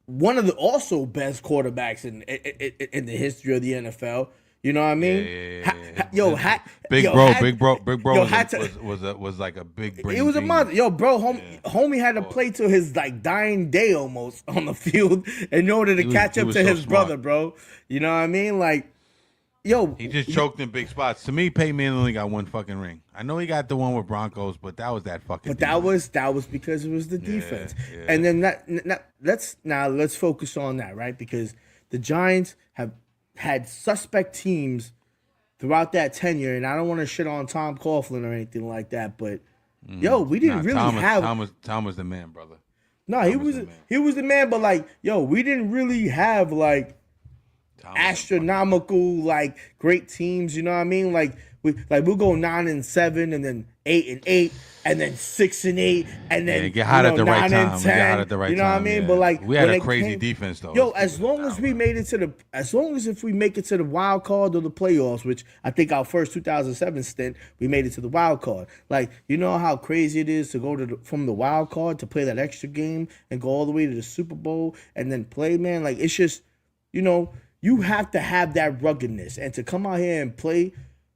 Speaker 1: one of the also best quarterbacks in the history of the NFL. You know what I mean?
Speaker 2: Big bro was like a big brain.
Speaker 1: He was a monster. Yo, bro, homie had to play till his like dying day almost on the field in order to catch up to his brother, bro. You know what I mean? Like, yo,
Speaker 2: he just choked in big spots. To me, Peyton Manning only got one fucking ring. I know he got the one with Broncos, but that was that fucking.
Speaker 1: But that was because it was the defense. And then let's focus on that, right? Because the Giants have had suspect teams throughout that tenure, and I don't want to shit on Tom Coughlin or anything like that, but yo, we didn't really have
Speaker 2: Tom was the man, brother.
Speaker 1: No, he was the man, but like, yo, we didn't really have like astronomical like great teams, you know what I mean? Like we'll go 9-7 and then 8-8 and then 6-8 and then
Speaker 2: get hot at the right time.
Speaker 1: 9-10,
Speaker 2: we got hot at the right time.
Speaker 1: You know what I mean? But like,
Speaker 2: we had a crazy defense though.
Speaker 1: Yo, as long as we make it to the wild card or the playoffs, which I think our first 2007 stint we made it to the wild card. Like, you know how crazy it is to go from the wild card to play that extra game and go all the way to the Super Bowl and then play, man. Like, it's just, you know, you have to have that ruggedness, and to come out here and play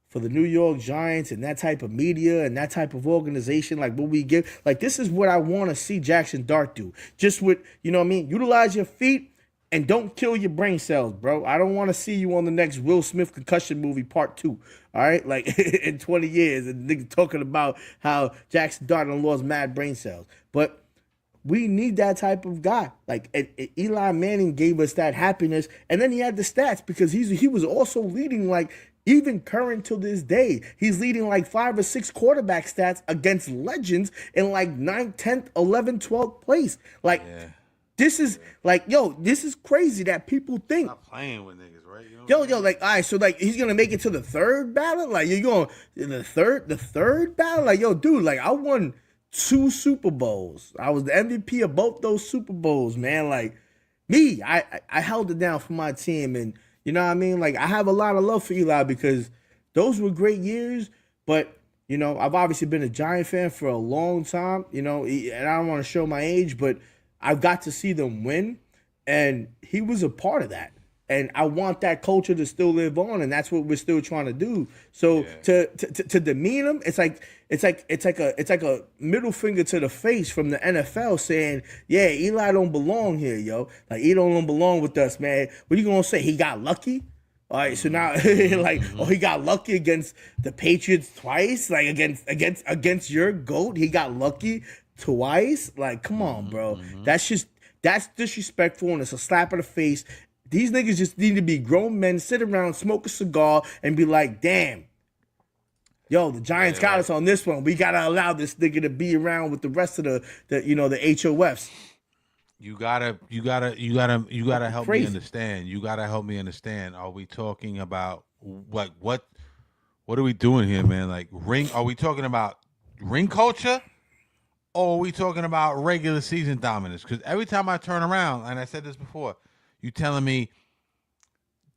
Speaker 1: for the New York Giants and that type of media and that type of organization, like what we give, like, this is what I want to see Jaxson Dart do. Just with, you know what I mean? Utilize your feet and don't kill your brain cells, bro. I don't want to see you on the next Will Smith concussion movie part 2, all right? Like, in 20 years, and niggas talking about how Jaxson Dart lost mad brain cells. But we need that type of guy. Like, and Eli Manning gave us that happiness, and then he had the stats, because he was also leading, like, even current to this day, he's leading like 5 or 6 quarterback stats against legends in like 9th, 10th, 11th, 12th place. Like, this is like, yo, this is crazy that people think.
Speaker 2: Not playing with niggas, right? You know
Speaker 1: yo, like, all right, so like he's gonna make it to the third ballot. Like, you're going the third ballot. Like, yo, dude, like, I won 2 Super Bowls. I was the MVP of both those Super Bowls, man. Like, me, I held it down for my team, and you know what I mean? Like, I have a lot of love for Eli because those were great years, but, you know, I've obviously been a Giant fan for a long time, you know, and I don't want to show my age, but I've got to see them win, and he was a part of that. And I want that culture to still live on, and that's what we're still trying to do. So to demean him, it's like a middle finger to the face from the NFL saying, "Yeah, Eli don't belong here, yo. Like, he don't belong with us, man." What are you gonna say? He got lucky? All right, so now like, oh, he got lucky against the Patriots twice, like against your GOAT. He got lucky twice. Like, come on, bro. That's disrespectful, and it's a slap in the face. These niggas just need to be grown men, sit around, smoke a cigar, and be like, damn, yo, the Giants got us on this one. We gotta allow this nigga to be around with the rest of the HOFs.
Speaker 2: You gotta help me understand. You gotta help me understand. Are we talking about like what what are we doing here, man? Like ring? Are we talking about ring culture, or are we talking about regular season dominance? Because every time I turn around, and I said this before, you telling me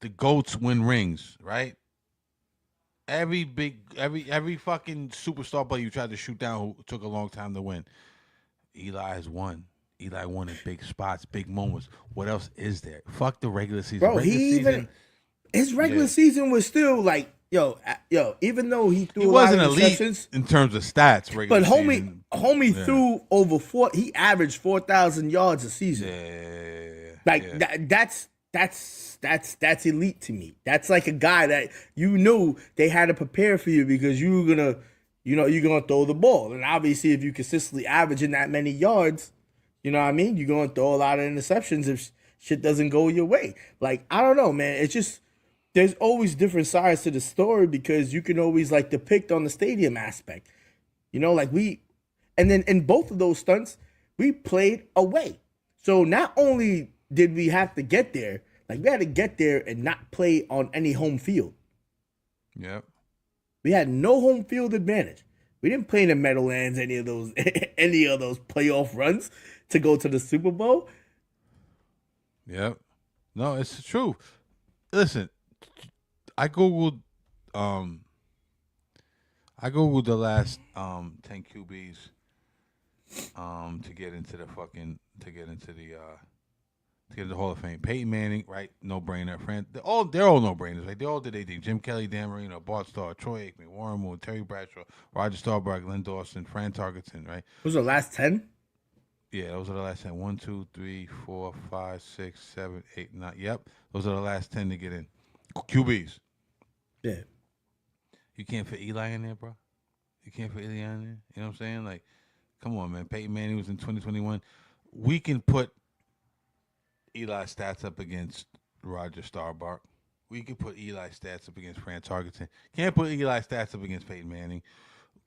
Speaker 2: the GOATs win rings, right? Every fucking superstar player you tried to shoot down who took a long time to win. Eli has won. Eli won in big spots, big moments. What else is there? Fuck the regular season.
Speaker 1: Bro, his regular season was still like, yo, even though he threw
Speaker 2: he
Speaker 1: a lot
Speaker 2: wasn't
Speaker 1: of
Speaker 2: elite
Speaker 1: interceptions,
Speaker 2: in terms of stats. Regular
Speaker 1: but
Speaker 2: season.
Speaker 1: homie threw over he averaged 4,000 yards a season. That's elite to me. That's like a guy that you knew they had to prepare for you because you were gonna, you're gonna throw the ball, and obviously if you consistently averaging that many yards, you know what I mean, you're gonna throw a lot of interceptions if shit doesn't go your way. Like, I don't know, man. It's just there's always different sides to the story because you can always like depict on the stadium aspect. Like and then in both of those stunts, we played away. So not only did we have to get there, like we had to get there and not play on any home field.
Speaker 2: Yep.
Speaker 1: We had no home field advantage. We didn't play in the Meadowlands any of those playoff runs to go to the Super Bowl.
Speaker 2: Yep. No, it's true. Listen, I googled the last 10 QBs to get into the Hall of Fame. Peyton Manning, right? No brainer. They're all no brainers, right? They all did their thing. Jim Kelly, Dan Marino, Bart Starr, Troy Aikman, Warren Moon, Terry Bradshaw, Roger Staubach, Len Dawson, Fran Tarkenton, right?
Speaker 1: Those are the last 10?
Speaker 2: Yeah, those are the last 10. 1, 2, 3, 4, 5, 6, 7, 8, 9. Yep. Those are the last 10 to get in. QBs.
Speaker 1: Yeah.
Speaker 2: You can't fit Eli in there, bro. You can't fit Eli in there. You know what I'm saying? Like, come on, man. Peyton Manning was in 2021. We can put Eli's stats up against Roger Staubach. We can put Eli's stats up against Fran Tarkenton. Can't put Eli's stats up against Peyton Manning.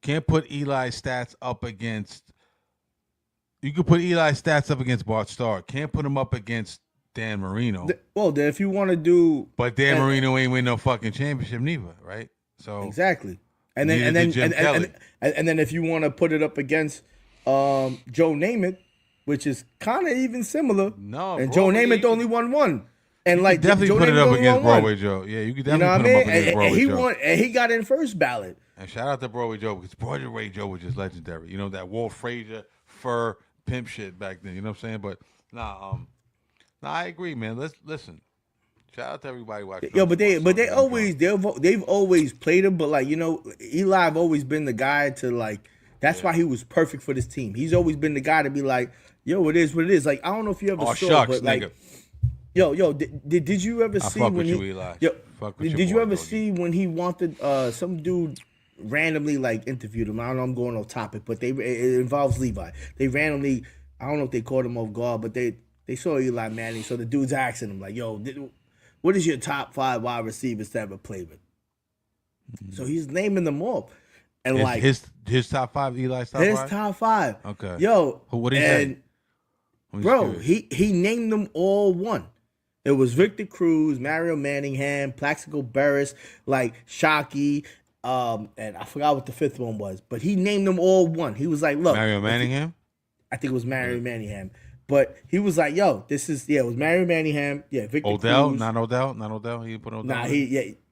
Speaker 2: Can't put Eli's stats up against. You could put Eli's stats up against Bart Starr. Can't put him up against Dan Marino.
Speaker 1: Well, then if you want to do,
Speaker 2: but Dan Marino ain't win no fucking championship neither, right? So
Speaker 1: exactly. And then if you want to put it up against Joe Namath, which is kind of even similar.
Speaker 2: No,
Speaker 1: and Joe Namath only won one. And like
Speaker 2: definitely
Speaker 1: Joe
Speaker 2: put it up
Speaker 1: Namath
Speaker 2: against Broadway Joe. Yeah, you could definitely put him up against Broadway Joe.
Speaker 1: And he got in first ballot.
Speaker 2: And shout out to Broadway Joe because Broadway Joe was just legendary. You know that Walt Frazier fur pimp shit back then. You know what I'm saying? But I agree, man. Let's listen. Shout out to everybody watching.
Speaker 1: Yo, they've always played him, but like Eli have always been the guy to like. That's why he was perfect for this team. He's always been the guy to be like, yo, it is what it is. Like I don't know if you ever saw, but like, nigga. Did you ever see when
Speaker 2: Eli.
Speaker 1: Did you ever see when he wanted some dude randomly like interviewed him? I don't know, I'm going off topic, but it involves Levi. They randomly, I don't know if they caught him off guard, but they saw Eli Manning, so the dude's asking him like, yo, what is your top 5 wide receivers to ever play with? Mm-hmm. So he's naming them off. And like
Speaker 2: his top 5, Eli's top 5?
Speaker 1: His top 5.
Speaker 2: Okay.
Speaker 1: Yo.
Speaker 2: What did he say?
Speaker 1: Bro, he named them all one. It was Victor Cruz, Mario Manningham, Plaxico Burress, like Shockey, and I forgot what the 5th one was, but he named them all one. He was like, look.
Speaker 2: Mario Manningham?
Speaker 1: I think it was Mario Manningham. But he was like, yo, it was Mario Manningham. Yeah, Victor
Speaker 2: Odell?
Speaker 1: Cruz.
Speaker 2: Not Odell? He put Odell?
Speaker 1: Nah,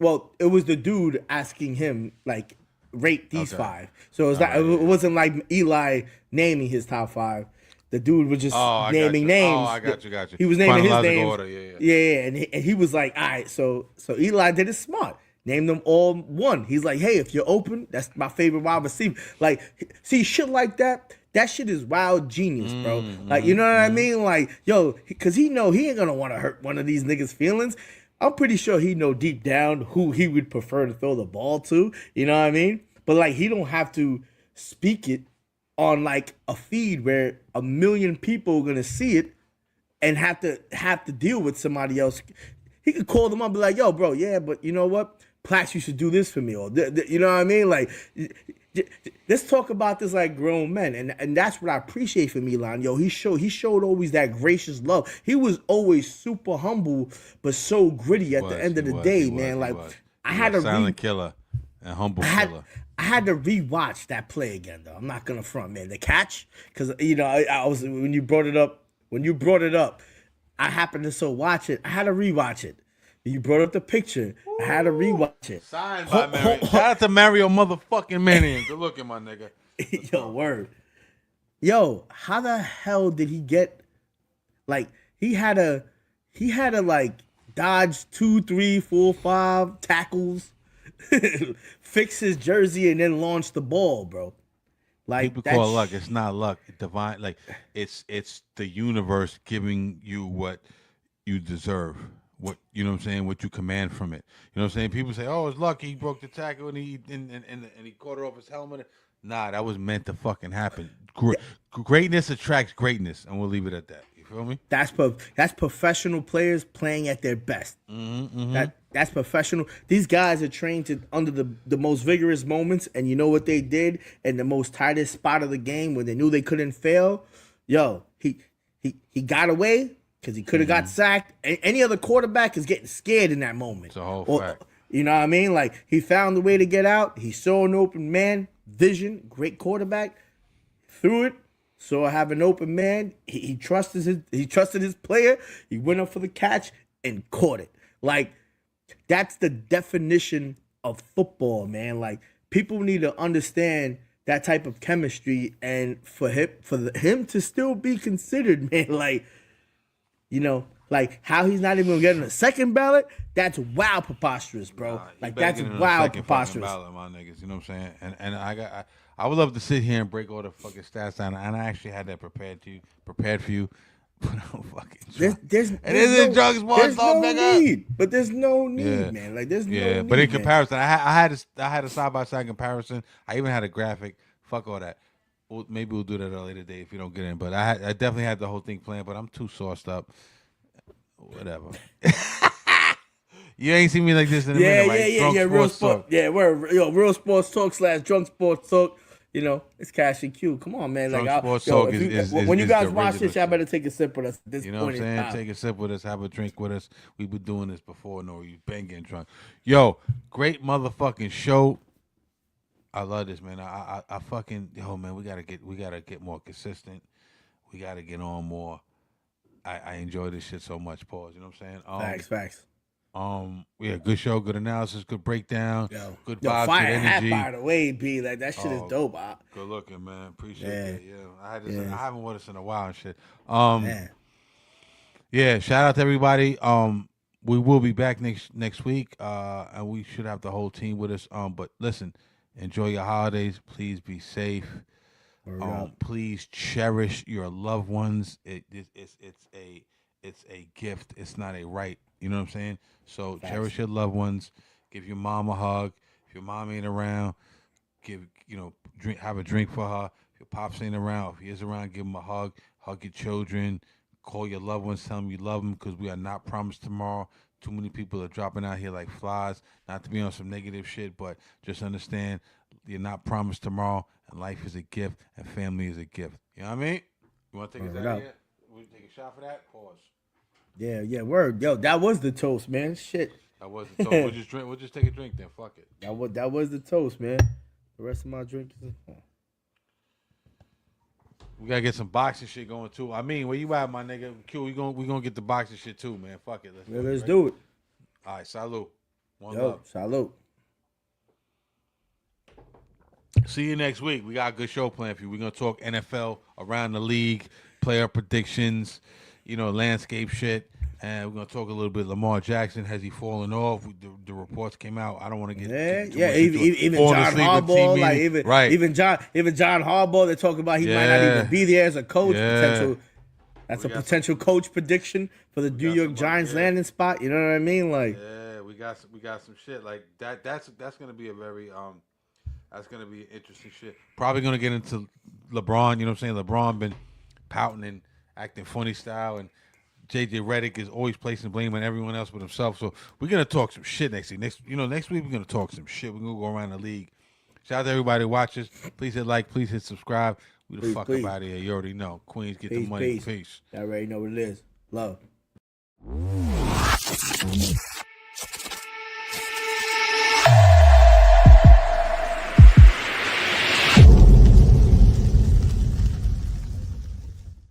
Speaker 1: well, it was the dude asking him, like, rate these 5. So it wasn't like Eli naming his top 5. The dude was just naming names.
Speaker 2: Oh, I got you.
Speaker 1: He was naming his names.
Speaker 2: Order.
Speaker 1: Yeah. And he was like, all right, so Eli did it smart. Named them all one. He's like, hey, if you're open, that's my favorite wide receiver. Like, see, shit like that. That shit is wild genius, bro. Like, you know what I mean? Like, yo, because he ain't gonna want to hurt one of these niggas' feelings. I'm pretty sure he know deep down who he would prefer to throw the ball to. You know what I mean? But like, he don't have to speak it on like a feed where 1 million people are gonna see it and have to deal with somebody else. He could call them up and be like, yo, bro, yeah, but you know what? Plax, you should do this for me. Or, you know what I mean? Like, let's talk about this like grown men. And that's what I appreciate from Elon. Yo, he showed always that gracious love. He was always super humble, but so gritty at the end of the day, man. Like, I had a
Speaker 2: silent killer. And humble
Speaker 1: I had,
Speaker 2: killer.
Speaker 1: I had to rewatch that play again, though. I'm not gonna front, man. The catch, because I was when you brought it up. I happened to watch it. I had to rewatch it. You brought up the picture. I had to rewatch it.
Speaker 2: Signed by Mario. Shout out to Mario motherfucking Manning. Good looking, my nigga.
Speaker 1: Yo, word. Yo, how the hell did he get? Like he had to like dodge 2, 3, 4, 5 tackles, fix his jersey, and then launch the ball, bro. Like
Speaker 2: people call it luck. It's not luck. It's divine. Like it's the universe giving you what you deserve. What you know what I'm saying? What you command from it. You know what I'm saying? People say, "Oh, it's lucky he broke the tackle and he caught it off his helmet." Nah, that was meant to fucking happen. Greatness attracts greatness, and we'll leave it at that. You feel me?
Speaker 1: That's professional players playing at their best. That's professional. These guys are trained to under the most vigorous moments, and you know what they did in the most tightest spot of the game when they knew they couldn't fail. Yo, he got away because he could have got sacked. Any other quarterback is getting scared in that moment.
Speaker 2: It's a whole fact.
Speaker 1: You know what I mean? Like he found a way to get out. He saw an open man, vision, great quarterback, threw it. So I have an open man. He trusted his player. He went up for the catch and caught it. Like that's the definition of football, man. Like people need to understand that type of chemistry, and for him to still be considered, man. Like like how he's not even gonna get on a second ballot. That's wild preposterous, bro. Like that's wild preposterous.
Speaker 2: Ballot, my niggas. You know what I'm saying? And I would love to sit here and break all the fucking stats down, and I actually had that prepared for you. But I'm fucking
Speaker 1: there's no need. But there's no need, man. Like there's no need.
Speaker 2: But in comparison, I had a side by side comparison. I even had a graphic. Fuck all that. Maybe we'll do that at a later date if you don't get in. But I definitely had the whole thing planned. But I'm too sauced up. Whatever. You ain't seen me like this in a minute, right?
Speaker 1: Yeah. Real sports. Yeah, we're real sports talk / drunk sports talk. You know, it's Cash and Q. Come on, man.
Speaker 2: Drunk
Speaker 1: like,
Speaker 2: sports talk
Speaker 1: when you guys watch this, y'all better take a sip with us. At this
Speaker 2: you know
Speaker 1: point
Speaker 2: what I'm saying?
Speaker 1: In
Speaker 2: Take a sip with us. Have a drink with us. We've been doing this before. No, you been getting drunk. Yo, great motherfucking show. I love this, man. I fucking man. We gotta get more consistent. We gotta get on more. I enjoy this shit so much. Pause. You know what I'm saying?
Speaker 1: Facts.
Speaker 2: Yeah, good show, good analysis, good breakdown, good vibes,
Speaker 1: fire
Speaker 2: good energy.
Speaker 1: Hat, by the way, B, like that shit is dope.
Speaker 2: Good looking, man. Appreciate it. Yeah, I haven't worn this in a while and shit. Yeah, shout out to everybody. We will be back next week, and we should have the whole team with us. But listen, enjoy your holidays. Please be safe. Please cherish your loved ones. It's a gift. It's not a right. You know what I'm saying? So cherish your loved ones. Give your mom a hug. If your mom ain't around, have a drink for her. If your pops ain't around, if he is around, give him a hug. Hug your children. Call your loved ones. Tell them you love them because we are not promised tomorrow. Too many people are dropping out here like flies. Not to be on some negative shit, but just understand you're not promised tomorrow, and life is a gift, and family is a gift. You know what I mean? You want to take us out of here? We take a shot for that? Pause.
Speaker 1: Yeah, word. Yo, that was the toast, man. Shit.
Speaker 2: That was the toast. We'll just take a drink then. Fuck it.
Speaker 1: That was the toast, man. The rest of my drink is
Speaker 2: we gotta get some boxing shit going too. I mean, where you at, my nigga? Q, we gonna get the boxing shit too, man. Fuck it.
Speaker 1: Let's do it.
Speaker 2: All right, salute. One
Speaker 1: Yo,
Speaker 2: love.
Speaker 1: salute.
Speaker 2: See you next week. We got a good show planned for you. We're gonna talk NFL, around the league, player predictions, landscape shit. And we're gonna talk a little bit. Lamar Jackson, has he fallen off? The reports came out. I don't want to get
Speaker 1: even John Harbaugh, even John Harbaugh. They're talking about he might not even be there as a coach. That's a potential coach prediction for the New York Giants landing spot. You know what I mean? Like,
Speaker 2: we got some shit like that. That's gonna be a very that's gonna be interesting shit. Probably gonna get into LeBron. You know what I'm saying? LeBron been pouting and acting funny style, and JJ Redick is always placing blame on everyone else but himself. So we're gonna talk some shit next week. Next week we're gonna talk some shit. We're gonna go around the league. Shout out to everybody who watches. Please hit like. Please hit subscribe. We the fuck up out of here. You already know. Queens get the money. Peace.
Speaker 1: I already know what it is. Love.